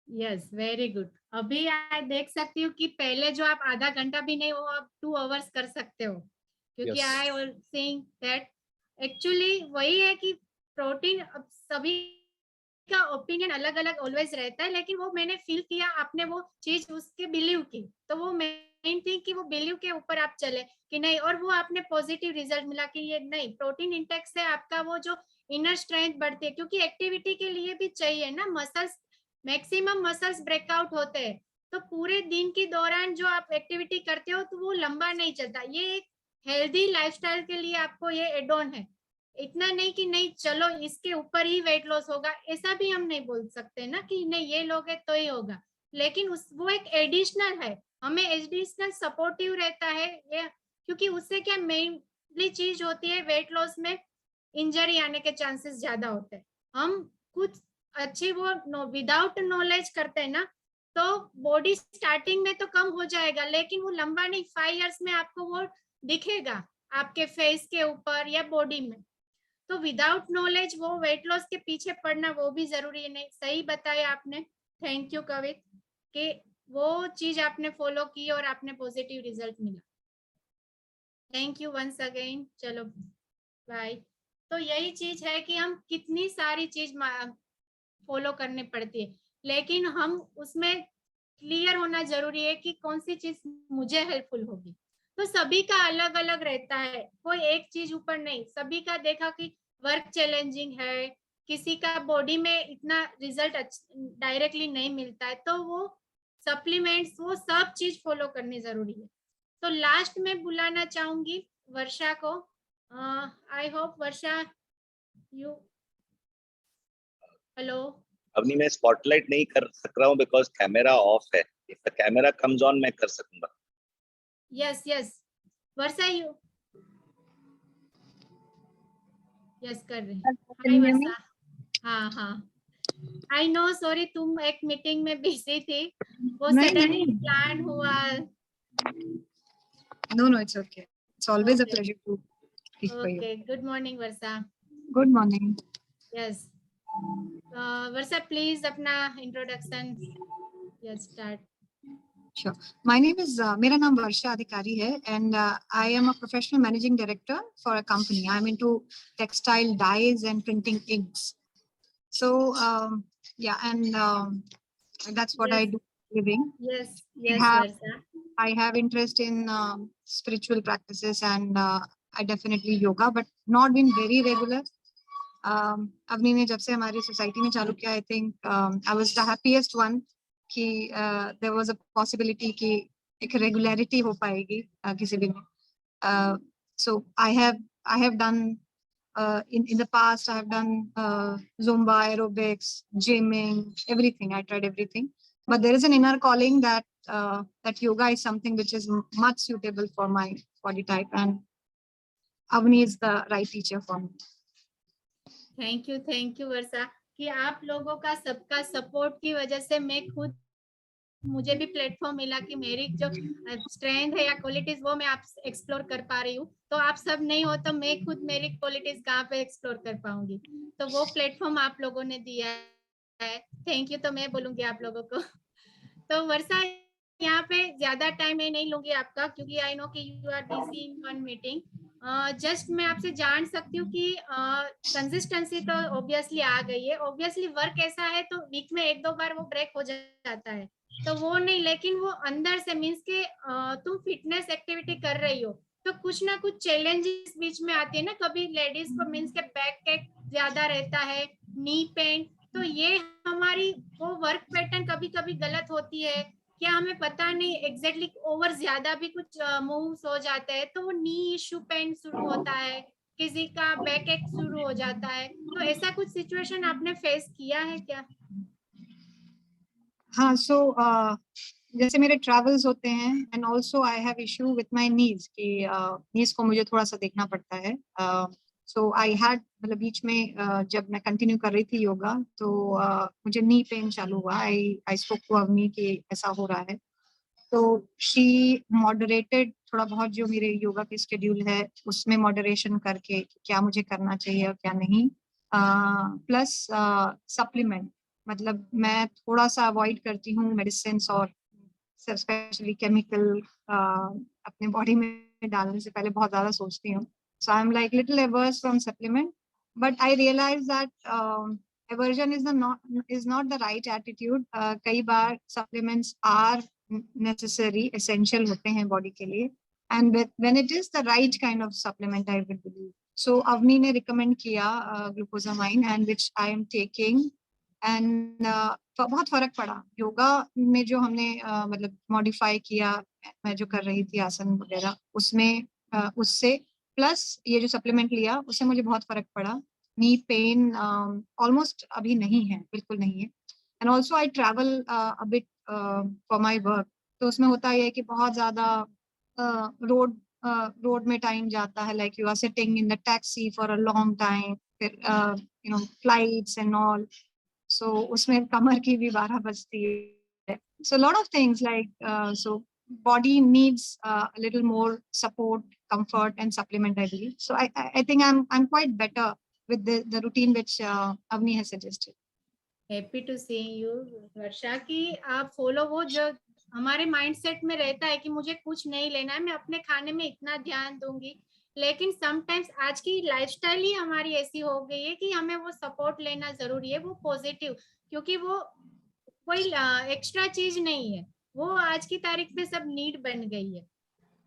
Yes, very good. अभी आप देख सकती हूँ कि पहले जो आप आधा घंटा भी नहीं, वो आप 2 आवर्स कर सकते हो, क्योंकि Yes. I all saying that actually वही है कि प्रोटीन, अब सभी का ओपिनियन अलग अलग ऑलवेज रहता है, लेकिन वो मैंने फील किया, आपने वो चीज उसके बिलीव की, तो वो मेन थिंग कि वो बिलीव के ऊपर आप चले कि नहीं, और वो आपने पॉजिटिव रिजल्ट मिला कि ये नहीं, प्रोटीन इंटेक से आपका वो जो इनर स्ट्रेंथ बढ़ती है, क्योंकि एक्टिविटी के लिए भी चाहिए ना, मसल्स, मैक्सिमम मसल्स ब्रेकआउट होते हैं, तो पूरे दिन के दौरान जो आप एक्टिविटी करते हो तो वो लंबा नहीं चलता. ये एक हेल्दी लाइफस्टाइल के लिए आपको ये एड ऑन है, इतना नहीं कि नहीं चलो इसके ऊपर ही वेट लॉस होगा, ऐसा भी हम नहीं बोल सकते ना कि नहीं ये लोगे तो ही होगा, लेकिन वो एक एडिशनल है, हमें एडिशनल सपोर्टिव रहता है ये, क्योंकि उससे क्या मेनली चीज होती है वेट लॉस में, इंजरी आने के चांसेस ज्यादा होते हैं. हम कुछ अच्छी वो विदाउट नॉलेज करते हैं ना, तो बॉडी स्टार्टिंग में तो कम हो जाएगा, लेकिन वो लंबा नहीं, 5 इयर्स में आपको वो दिखेगा आपके फेस के ऊपर या बॉडी में. तो विदाउट नॉलेज वो वेट लॉस के पीछे पड़ना वो भी जरूरी है नहीं. सही बताया आपने, थैंक यू कवित, कि वो चीज आपने फॉलो की और आपने पॉजिटिव रिजल्ट मिला. Thank you once again. चलो बाय. तो यही चीज है कि हम कितनी सारी चीज फॉलो करनी पड़ती है, लेकिन हम उसमें क्लियर होना जरूरी है कि कौन सी चीज मुझे हेल्पफुल होगी. तो सभी का अलग अलग रहता है, कोई एक चीज ऊपर नहीं, सभी का देखा कि वर्क चैलेंजिंग है, किसी का बॉडी में इतना रिजल्ट डायरेक्टली नहीं मिलता है, तो वो सप्लीमेंट्स वो सब चीज फॉलो करनी जरूरी है. तो लास्ट में बुलाना चाहूंगी वर्षा को. I hope Varsha you, hello. अभी मैं स्पॉटलाइट नहीं कर सक रहा हूँ बिकॉज कैमरा ऑफ है. If the camera comes on मैं कर सकूंगा. Yes yes Varsha you, yes कर रहे हैं. हाय वर्षा. हाँ हाँ, आई नो, सॉरी तुम एक मीटिंग में बिजी थी, वो सडनली प्लान हुआ. No, it's okay. It's always a Okay. pleasure to speak for you. Okay, good morning Varsha. Good morning. Yes, Varsha please अपना introduction, yes start. Sure. My name is मेरा नाम वर्षा अधिकारी है, and I am a professional managing director for a company. I'm into textile dyes and printing inks. So yeah, and that's what I Yes. do for a living. Yes, yes, have- Varsha. I have interest in spiritual practices and I definitely yoga, but not been very regular. Avani ने जब से हमारी सोसाइटी में चालू किया, I think I was the happiest one कि there was a possibility कि एक regularity हो पाएगी किसी भी में. So I have done in the past, I have done Zumba, aerobics, gymming, everything. I tried everything, but there is an inner calling that that yoga is something which is much suitable for my body type, and Avni is the right teacher for me. Thank you Varsha कि आप लोगों का सबका सपोर्ट की वजह से मैं खुद मुझे भी प्लेटफॉर्म मिला कि मेरी जो स्ट्रेंथ है या क्वालिटीज वो मैं आप एक्सप्लोर कर पा रही हूँ. तो आप सब नहीं हो तो मैं खुद मेरी क्वालिटीज कहाँ पे एक्सप्लोर कर पाऊंगी. तो वो प्लेटफॉर्म आप लोगों ने दिया है. Thank you. तो मैं बोलूंगी आप लोगों को. तो वर्षा यहाँ पे ज्यादा टाइम मैं नहीं लूंगी आपका क्योंकि आई नो कि you are busy in one meeting. Just मैं आपसे जान सकती हूँ कि कंसिस्टेंसी तो ऑब्वियसली आ गई है. ऑब्वियसली वर्क ऐसा है तो वीक में 1-2 बार वो ब्रेक हो जाता है तो वो नहीं, लेकिन वो अंदर से मीन्स के तुम फिटनेस एक्टिविटी कर रही हो तो कुछ ना कुछ चैलेंजेस बीच में आती है ना. कभी लेडीज को मीन्स के बैक एक ज्यादा रहता है, नी पेन, तो ये हमारी वो वर्क पैटर्न कभी कभी गलत होती है क्या हमें पता नहीं एग्जैक्टली ओवर ज्यादा भी कुछ मूव्स हो जाते हैं तो वो नी इश्यू पेन शुरू होता है, किसी का बैक एक शुरू हो जाता है. तो ऐसा कुछ सिचुएशन आपने फेस किया है क्या? हाँ, so जैसे मेरे ट्रैवल्स होते हैं and also I have issue with my knees कि नीज को मुझे थोड़ा सा देखना पड़ता है. सो आई हैड मतलब बीच में जब मैं कंटिन्यू कर रही थी योगा तो मुझे नी पेन चालू हुआ. आई स्पोक टू अवनी कि ऐसा हो रहा है तो शी मॉडरेटेड थोड़ा बहुत जो मेरे योगा के शेड्यूल है उसमें मॉडरेशन करके क्या मुझे करना चाहिए और क्या नहीं. प्लस सप्लीमेंट मतलब मैं थोड़ा सा अवॉइड करती हूँ मेडिसिन और स्पेशली केमिकल अपने बॉडी में डालने से पहले बहुत ज्यादा सोचती हूँ. So I am like little averse from supplement but I realize that aversion is not the right attitude. कई बार supplements are necessary, essential होते हैं body के लिए, and when it is the right kind of supplement, I would believe. So Avni ने recommend किया glucosamine and which I am taking and बहुत फर्क पड़ा. योगा में जो हमने मतलब मॉडिफाई किया, मैं जो कर रही थी आसन वगैरह उसमें उससे प्लस ये जो सप्लीमेंट लिया उससे मुझे बहुत फर्क पड़ा. नी पेन ऑलमोस्ट अभी नहीं है, बिल्कुल नहीं है. And also I travel a bit for my work तो उसमें होता है कि बहुत ज्यादा रोड में टाइम जाता है. Like you are sitting in the taxi for a long time, फिर you know flights and all. So उसमें कमर की भी 12 बजती है. So lot of things like so body needs a little more support, comfort and supplement, I believe. So I think I'm quite better with the routine which Avni has suggested. Happy to see you Varsha कि आप फॉलो वो जो हमारे माइंडसेट में रहता है कि मुझे कुछ नहीं लेना है, मैं अपने खाने में इतना ध्यान दूंगी. लेकिन समटाइम्स आज की लाइफस्टाइल ही हमारी ऐसी हो गई है कि हमें वो सपोर्ट लेना जरूरी है, वो पॉजिटिव, क्योंकि वो कोई एक्स्ट्रा चीज नहीं है, वो आज की तारीख में सब नीड बन गई है.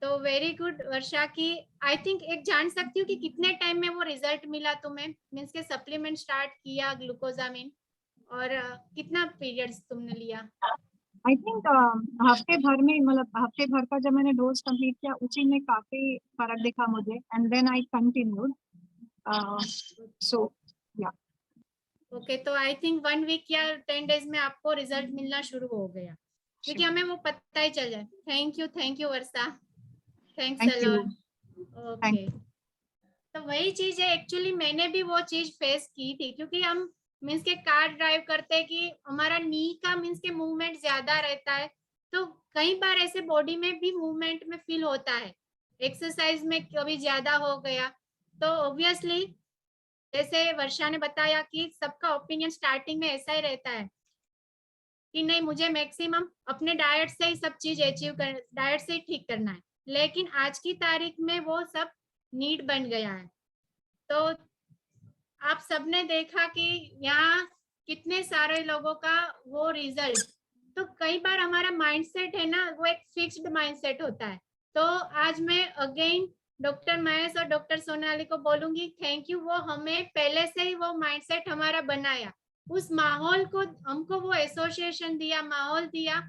तो वेरी गुड वर्षा की आई थिंक एक जान सकती हूँ कि कितने टाइम में वो रिजल्ट मिला तुम्हें, मीन्स के सप्लीमेंट स्टार्ट किया ग्लूकोजामिन और कितना पीरियड्स तुमने लिया? आई थिंक हफ्ते भर में, मतलब हफ्ते भर का जब मैंने डोज कंप्लीट किया उसी में काफी फर्क दिखा मुझे एंड देन आई कंटिन्यूड. सो या ओके, तो आई थिंक 1 वीक या 10 डेज में आपको रिजल्ट मिलना शुरू हो गया क्योंकि हमें वो पता ही चल जाए. Thank you Varsha, thanks a lot. Okay, तो वही चीज है एक्चुअली मैंने भी वो चीज फेस की थी क्योंकि हम मीन्स के कार ड्राइव करते हैं कि हमारा नी का मीन्स के मूवमेंट ज्यादा रहता है तो कई बार ऐसे बॉडी में भी मूवमेंट में फील होता है, एक्सरसाइज में कभी ज्यादा हो गया. तो ऑब्वियसली जैसे वर्षा ने बताया कि सबका ओपिनियन स्टार्टिंग में ऐसा ही रहता है कि नहीं मुझे मैक्सिमम अपने डाइट से ही सब चीज अचीव कर, डाइट से ही ठीक करना है, लेकिन आज की तारीख में वो सब नीड बन गया है। तो आप सबने देखा कि यहाँ कितने सारे लोगों का वो रिजल्ट, तो कई बार हमारा माइंडसेट है ना वो एक फिक्स्ड माइंडसेट होता है। तो आज मैं अगेन डॉक्टर महेश और डॉक्टर सोनाली को बोलूंगी थैंक यू, वो हमें पहले से ही वो माइंडसेट हमारा बनाया, उस माहौल को हमको वो एसोसिएशन दिया, माहौल दिया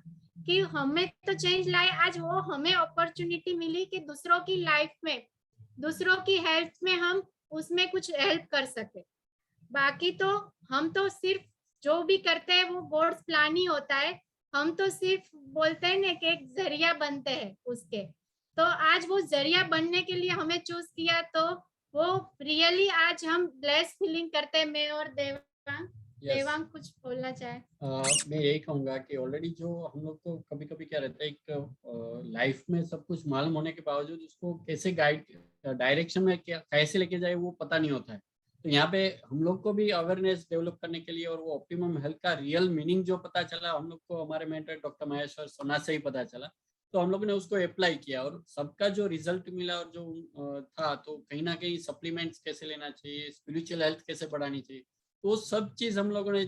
कि हमें तो चेंज लाए। आज वो हमें अपॉर्चुनिटी मिली कि दूसरों की लाइफ में, दूसरों की हेल्थ में हम उसमें कुछ हेल्प कर सके। बाकी तो हम तो सिर्फ जो भी करते हैं वो गॉड्स प्लान ही होता है, हम तो सिर्फ बोलते हैं ना कि एक जरिया बनते हैं उसके। तो आज वो जरिया बनने के लिए हमें चूज किया, तो वो रियली आज हम ब्लेस फीलिंग करते हैं। मैं और देवांग देवांग कुछ बोलना चाहे? मैं यही कहूँगा कि ऑलरेडी जो हम लोग को कभी कभी क्या रहता है, एक लाइफ में सब कुछ मालूम होने के बावजूद उसको कैसे गाइड डायरेक्शन में कैसे लेके जाए वो पता नहीं होता है। तो यहाँ पे हम लोग को भी अवेयरनेस डेवलप करने के लिए और वो ऑप्टिमम हेल्थ का रियल मीनिंग जो पता चला हम लोग को, हमारे मेंटर डॉक्टर महेश और सोना से ही पता चला, तो हम लोग ने उसको अप्लाई किया और सबका जो रिजल्ट मिला और जो था, तो कहीं ना कहीं सप्लीमेंट्स कैसे लेना चाहिए, स्पिरिचुअल हेल्थ कैसे बढ़ानी चाहिए, तो सब चीज हम लोगों ने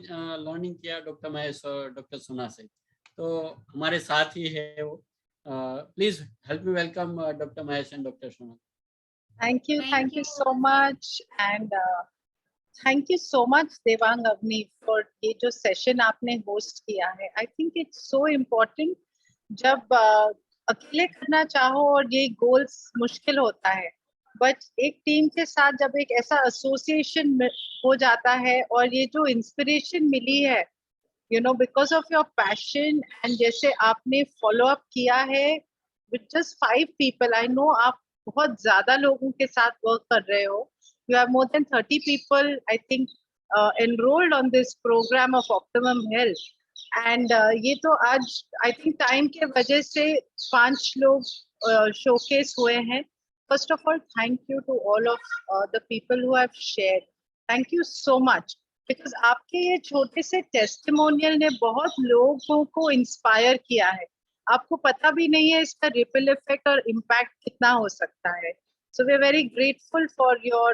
लर्निंग किया डॉक्टर महेश और डॉक्टर सोना से। तो हमारे साथ ही है वो। Please help me welcome doctor Mahesh and doctor सोना। Thank you so much, and thank you so much Devang Avni for ये जो सेशन आपने होस्ट किया है। I think it's so important जब अकेले करना चाहो और ये गोल्स मुश्किल होता है, बट एक टीम के साथ जब एक ऐसा एसोसिएशन हो जाता है और ये जो इंस्पिरेशन मिली है, you know, because of your passion, and जैसे आपने फॉलो अप किया है with just 5 people, I know आप बहुत ज्यादा लोगों के साथ वर्क कर रहे हो। You have more than 30 people, I think, enrolled on this program of Optimum Health. And ये तो आज I think टाइम के वजह से 5 लोग शोकेस हुए हैं। First of all, thank you to all of the people who have shared. Thank you so much. Because आपके ये छोटे से टेस्टिमोनियल ने बहुत लोगों को इंस्पायर किया है। आपको पता भी नहीं है इसका रिपल इफेक्ट और इम्पैक्ट कितना हो सकता है। So we are very grateful for your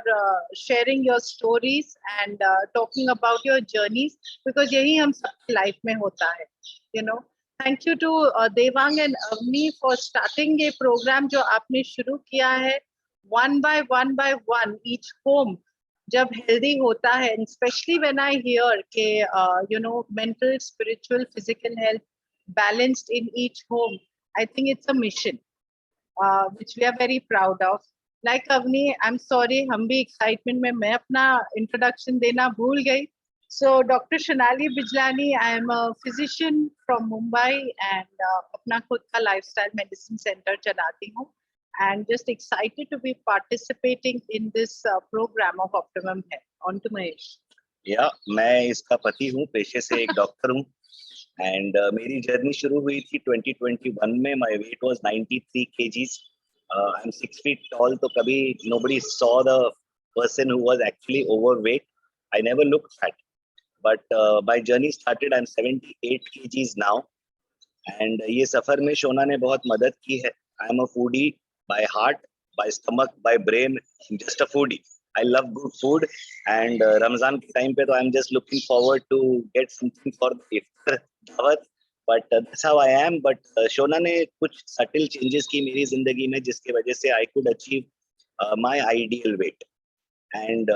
sharing your stories and talking about your journeys, because यही हम सबकी लाइफ में होता है, you know. Thank you to Devang and Avni for starting ये प्रोग्राम जो आपने शुरू किया है। one by one each home जब हेल्दी होता है, especially when I hear के you know, mental, spiritual, physical health balanced in each home, I think it's a mission which we are very proud of. Like Avni, I'm sorry, हम भी excitement में मैं अपना introduction देना भूल गई। So Dr. Shonali Bijlani, I am a physician from Mumbai and अपना खुद का lifestyle medicine center चलाती हूँ, and just excited to be participating in this program of Optimum Health. On to Mahesh. या मैं इसका पति हूँ, पेशे से एक डॉक्टर हूँ, एंड मेरी जर्नी शुरू हुई थी 2021 में। My weight was 93 kgs. I am 6 feet tall, तो कभी nobody saw the person who was actually overweight. I never looked fat, but my journey started. I'm 78 kgs now, and ये सफर में शोना ने बहुत मदद की है। I am a foodie by heart, by stomach, by brain, just a foodie. I love good food, and Ramzan के time पे तो I'm just looking forward to get something for the iftar dawat, but that's how I am. But Shona ने कुछ subtle changes की मेरी जिंदगी में, जिसके वजह से I could achieve my ideal weight. And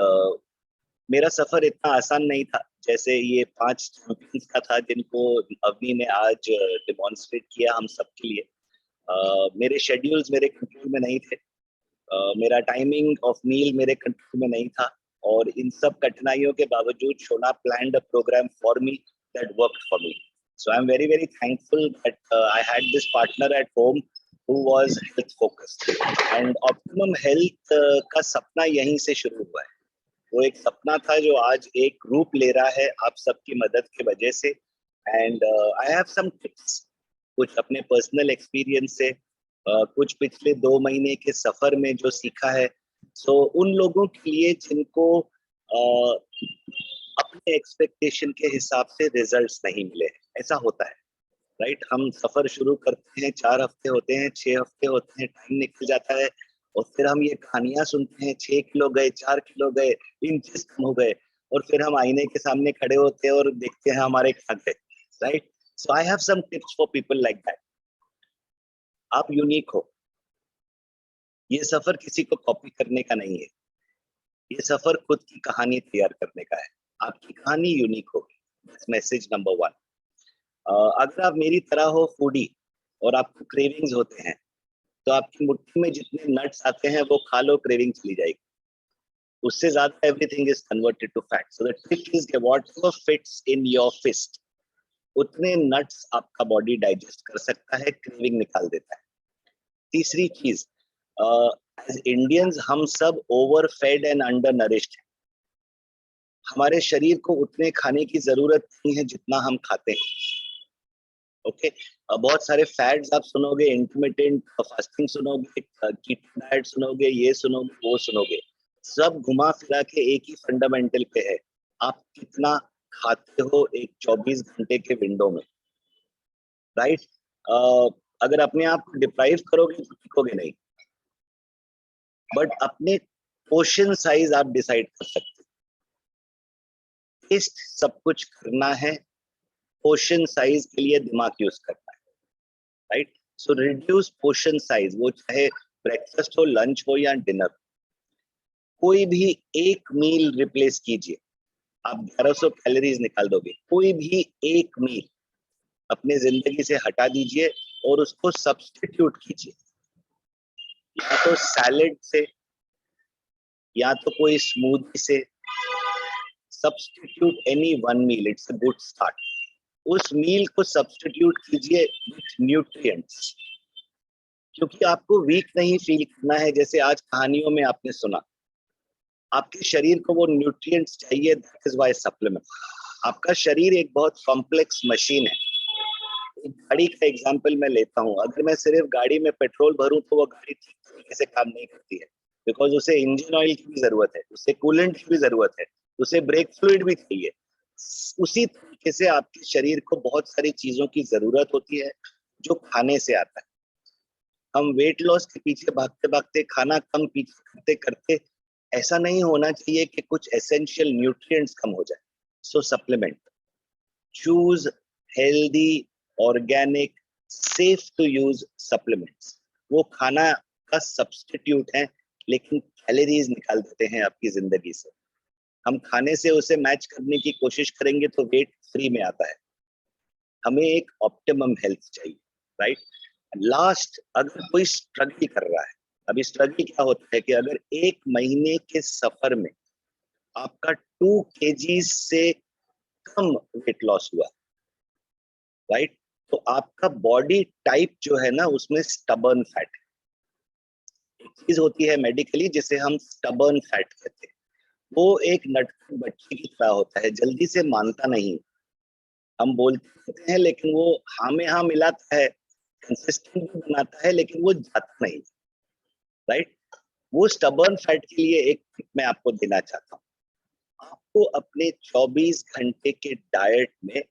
मेरा सफर इतना आसान नहीं था जैसे ये 5 चैंपियंस का था, जिनको अवनी ने आज डेमोन्स्ट्रेट किया हम सबके लिए। मेरे शेड्यूल्स मेरे कंट्रोल में नहीं थे, मेरा टाइमिंग ऑफ मील मेरे कंट्रोल में नहीं था, और इन सब कठिनाइयों के बावजूद Shona planned a program for me that worked for me. So I'm very, very thankful that I had this partner at home who was health focused. And Optimum Health का सपना यहीं से शुरू हुआ है। वो एक सपना था जो आज एक रूप ले रहा है आप सबकी मदद की वजह से। And I have some tips, कुछ अपने पर्सनल एक्सपीरियंस से, कुछ पिछले 2 महीने के सफर में जो सीखा है। सो उन लोगों के लिए जिनको अपने एक्सपेक्टेशन के हिसाब से रिजल्ट्स नहीं मिले हैं, ऐसा होता है, राइट? हम सफर शुरू करते हैं, 4 हफ्ते होते हैं, 6 हफ्ते होते हैं, टाइम निकल जाता है और फिर हम ये कहानियां सुनते हैं, 6 किलो गए, 4 किलो गए, इंचेस कम हो गए और फिर हम आईने के सामने खड़े होते हैं और देखते हैं हमारे कहाँ गए, right? So I have some tips for people like that. आप यूनिक हो, ये सफर किसी को कॉपी करने का नहीं है, ये सफर खुद की कहानी तैयार करने का है। आपकी कहानी यूनिक होगी, मैसेज नंबर 1। अगर आप मेरी तरह हो फूडी और आपको क्रेविंग्स होते हैं, तो आपकी मुट्ठी में जितने नट्स आते हैं वो खा लो, क्रेविंग चली जाएगी। उससे ज्यादा everything is converted to fat. So the trick is whatever fits in your fist, उतने नट्स आपका बॉडी डाइजेस्ट कर सकता है, क्रेविंग निकाल देता है। तीसरी चीज, एज इंडियंस हम सब overfed and undernourished हैं। हमारे शरीर को उतने खाने की जरूरत नहीं है जितना हम खाते हैं। ओके, बहुत सारे फैट्स आप सुनोगे, इंटरमिटेंट फास्टिंग सुनोगे, कीटो डाइट सुनोगे, ये सुनोगे, वो सुनोगे, सब घुमा फिरा के एक ही फंडामेंटल पे है, आप कितना खाते हो एक 24 घंटे के विंडो में, राइट? अगर अपने आप को डिप्राइव करोगे तो टिकोगे नहीं, बट अपने पोर्शन साइज आप डिसाइड कर सकते हो। टेस्ट सब कुछ करना है, पोर्शन साइज के लिए दिमाग यूज करना है, राइट? सो रिड्यूस पोर्शन साइज, वो चाहे ब्रेकफास्ट हो, लंच हो या डिनर, कोई भी एक मील रिप्लेस कीजिए, आप 1100 कैलोरीज निकाल दोगे। कोई भी एक मील अपने जिंदगी से हटा दीजिए और उसको सब्स्टिट्यूट कीजिए, या तो सैलेड से या तो कोई स्मूदी से। Substitute any one meal, it's a good start. उस मील को सब्स्टिट्यूट कीजिए विथ न्यूट्रिएंट्स, क्योंकि आपको वीक नहीं फील करना है जैसे आज कहानियों में आपने सुना। आपके शरीर को वो न्यूट्रिएंट्स चाहिए, दैट इज व्हाई सप्लीमेंट। आपका शरीर एक बहुत कॉम्प्लेक्स मशीन है। एक गाड़ी का एग्जांपल मैं लेता हूँ, अगर मैं सिर्फ गाड़ी में पेट्रोल भरूं तो वो गाड़ी ठीक तरीके से काम नहीं करती है, बिकॉज उसे इंजन ऑयल की भी जरूरत है, उसे कूलेंट की भी जरूरत है, उसे ब्रेक फ्लूइड भी चाहिए। उसी तरीके से आपके शरीर को बहुत सारी चीजों की जरूरत होती है जो खाने से आता है। हम वेट लॉस के पीछे भागते भागते, खाना कम पीछे करते करते, ऐसा नहीं होना चाहिए कि कुछ एसेंशियल न्यूट्रिएंट्स कम हो जाए। So supplement, choose healthy, organic, safe to use supplements. वो खाना का सब्स्टिट्यूट है, लेकिन कैलोरीज निकाल देते हैं आपकी जिंदगी से। हम खाने से उसे मैच करने की कोशिश करेंगे तो वेट फ्री में आता है। हमें एक ऑप्टिमम हेल्थ चाहिए, राइट? लास्ट, अगर कोई स्ट्रगल कर रहा है, अभी स्ट्रगल क्या होता है कि अगर 1 महीने के सफर में आपका 2 kg से कम वेट लॉस हुआ, राइट, तो आपका बॉडी टाइप जो है ना, उसमें स्टबर्न फैट है। एक चीज होती है मेडिकली जिसे हम स्टबर्न फैट कहते हैं। वो एक नटखट बच्चे की तरह होता है, जल्दी से मानता नहीं। हम बोलते हैं लेकिन वो हाँ में हाँ मिलाता है, कंसिस्टेंट भी बनाता है, लेकिन वो जाता नहीं, राइट? वो स्टबर्न फैट के लिए एक टिप मैं आपको देना चाहता हूँ। आपको अपने 24 घंटे के डाइट में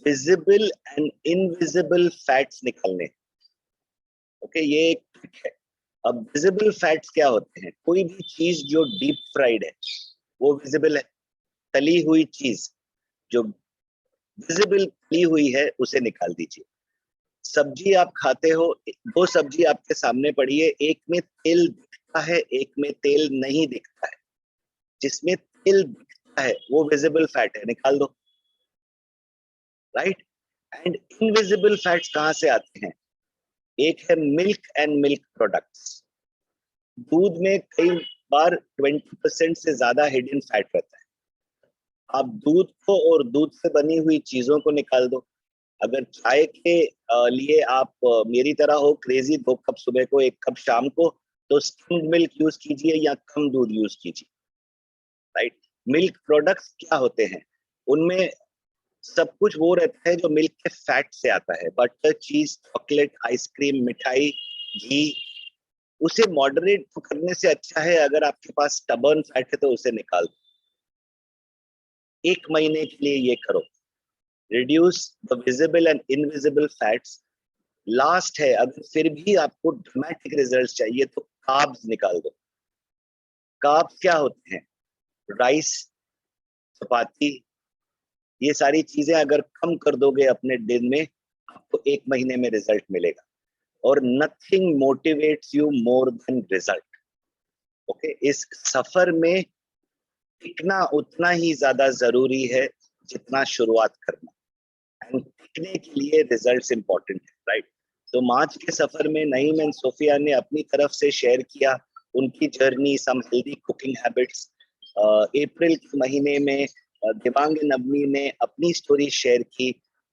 विजिबल एंड इनविजिबल फैट्स निकालने। ओके, ये एक ट्रिक है। अब विजिबल फैट्स क्या होते हैं? कोई भी चीज जो डीप फ्राइड है वो विजिबल है। तली हुई चीज जो विजिबल तली हुई है उसे निकाल दीजिए। सब्जी आप खाते हो, 2 सब्जी आपके सामने पड़ी है, एक में तेल दिखता है, एक में तेल नहीं दिखता है। जिसमें तेल दिखता है वो विजिबल फैट है, निकाल दो, राइट? एंड इनविजिबल फैट्स कहां से आते हैं? एक है मिल्क एंड मिल्क प्रोडक्ट्स। दूध में कई बार 20% से ज्यादा हिडन फैट रहता है। आप दूध को और दूध से बनी हुई चीजों को निकाल दो। अगर चाय के लिए आप मेरी तरह हो क्रेजी, 2 कप सुबह को, 1 कप शाम को, तो स्किम्ड मिल्क यूज कीजिए या कम दूध यूज कीजिए, राइट? मिल्क प्रोडक्ट्स क्या होते हैं? उनमें सब कुछ वो रहता है जो मिल्क के फैट से आता है, बटर, चीज, चॉकलेट, आइसक्रीम, मिठाई, घी। उसे मॉडरेट करने से अच्छा है अगर आपके पास स्टबर्न फैट है तो उसे निकाल दो। 1 महीने के लिए ये करो, reduce the visible and invisible fats. Last है, अगर फिर भी आपको ड्रामेटिक रिजल्ट चाहिए तो कार्ब्स निकाल दो। कार्ब्स क्या होते हैं? राइस, चपाती, ये सारी चीजें अगर कम कर दोगे अपने दिन में, आपको 1 महीने में रिजल्ट मिलेगा। और nothing motivates you more than result. Okay, इस सफर में टिकना उतना ही ज्यादा जरूरी है जितना शुरुआत करना। एंड टिकने के लिए रिजल्ट्स इंपॉर्टेंट है, राइट? तो मार्च के सफर में नईम एंड सोफिया ने अपनी तरफ से शेयर किया उनकी journey, some healthy cooking habits. अप्रैल के महीने में देवांग एंड अवनी ने अपनी स्टोरी शेयर की,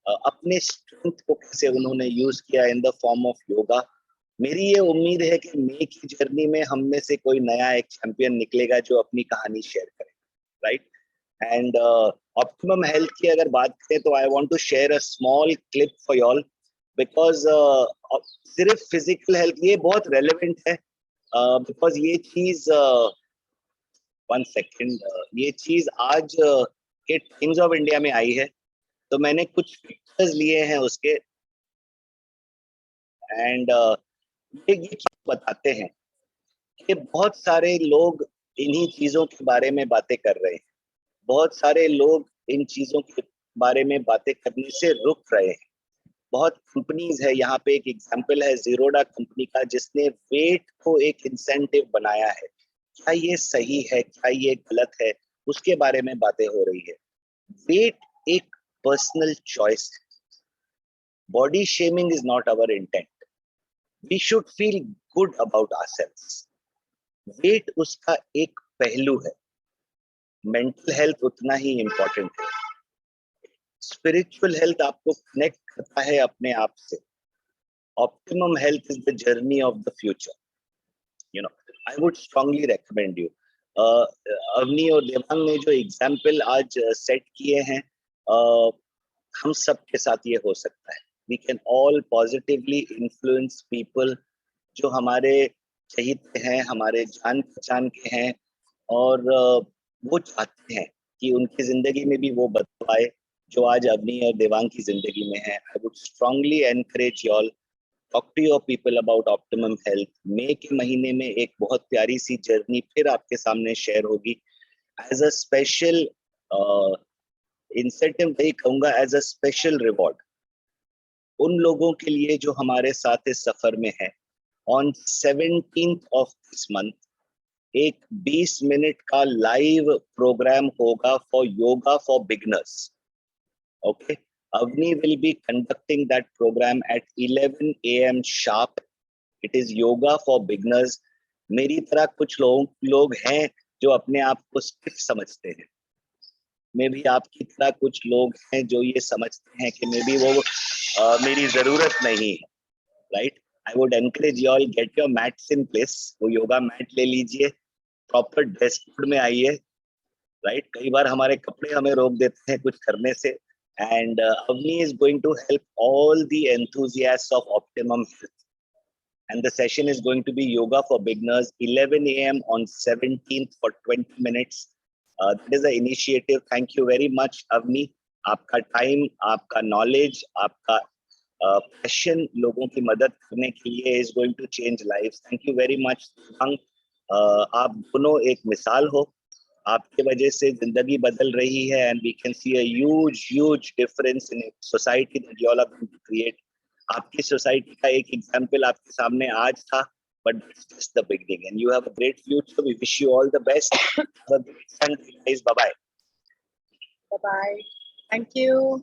अपने स्ट्रेंथ को कैसे उन्होंने यूज किया in the form of yoga. मेरी ये उम्मीद है कि मई की जर्नी में हम में से कोई नया एक चैंपियन निकलेगा जो अपनी कहानी शेयर करे, राइट? एंड ऑप्टिमम हेल्थ की अगर बात करें तो I want to share a small clip for y'all, because सिर्फ फिजिकल हेल्थ ये बहुत रेलेवेंट है, बिकॉज ये चीज वन सेकेंड, ये चीज आज के टाइम्स ऑफ इंडिया में आई है, तो मैंने कुछ पिक्चर्स लिए हैं उसके। एंड ये चीज बताते हैं कि बहुत सारे लोग इन्हीं चीजों के बारे में बातें कर रहे हैं, बहुत सारे लोग इन चीजों के बारे में बातें करने से रुक रहे हैं। बहुत कंपनीज है, यहाँ पे एक एग्जांपल है जीरोडा कंपनी का, जिसने वेट को एक इंसेंटिव बनाया है। क्या ये सही है, क्या ये गलत है, उसके बारे में बातें हो रही है। वेट एक पर्सनल चॉइस है, body shaming is not our intent, we should feel good about ourselves. Weight उसका एक पहलू है, मेंटल हेल्थ उतना ही इंपॉर्टेंट है। स्पिरिचुअल हेल्थ आपको कनेक्ट करता है अपने आप से। Optimum health is the journey of the future, you know. I would strongly recommend you. Avani और देवांग ने जो एग्जाम्पल आज सेट किए हैं, हम सब के साथ ये हो सकता है। We can all positively influence people जो हमारे चहेते हैं, हमारे जान पहचान के हैं, और वो चाहते हैं कि उनकी जिंदगी में भी वो बदलाव आए जो आज अवनी और देवांग की जिंदगी में है। I would strongly encourage you all, talk to your people about optimum health. मई के महीने में एक बहुत प्यारी सी जर्नी फिर आपके सामने शेयर होगी। एज अ स्पेशल इंसेंटिव नहीं कहूंगा, एज अ स्पेशल रिवॉर्ड उन लोगों के लिए जो हमारे साथ इस सफर में है। On 17th of this month एक 20 मिनट का लाइव प्रोग्राम होगा for yoga for beginners. Okay, Avni will be conducting that program at 11 AM sharp. It is yoga for beginners. मेरी तरह कुछ लोग हैं जो अपने आप को स्टिफ समझते हैं, मे भी आपकी तरह कुछ लोग हैं जो ये समझते हैं कि मे बी वो मेरी जरूरत नहीं है, right? I would encourage you all, get your mats in place, वो योगा मैट ले लीजिए, प्रॉपर ड्रेस कोड में आइए, राइट? कई बार हमारे कपड़े हमें रोक देते हैं कुछ करने से। And Avni is going to help all the enthusiasts of optimum health, and the session is going to be yoga for beginners, 11 AM on 17th for 20 minutes. That is the initiative. Thank you very much, Avni. आपका टाइम, आपका नॉलेज, आपका पैशन लोगों की मदद करने के लिए is going to change lives. Thank you very much. आप दोनों एक मिसाल हो, आपके वजह से जिंदगी बदल रही है, and we can see a huge difference in society that you all are going to create. आपकी सोसाइटी का एक एग्जांपल आपके सामने आज था, but it's just the beginning, and you have a great future. We wish you all the best. Bye bye. Bye bye. Thank you.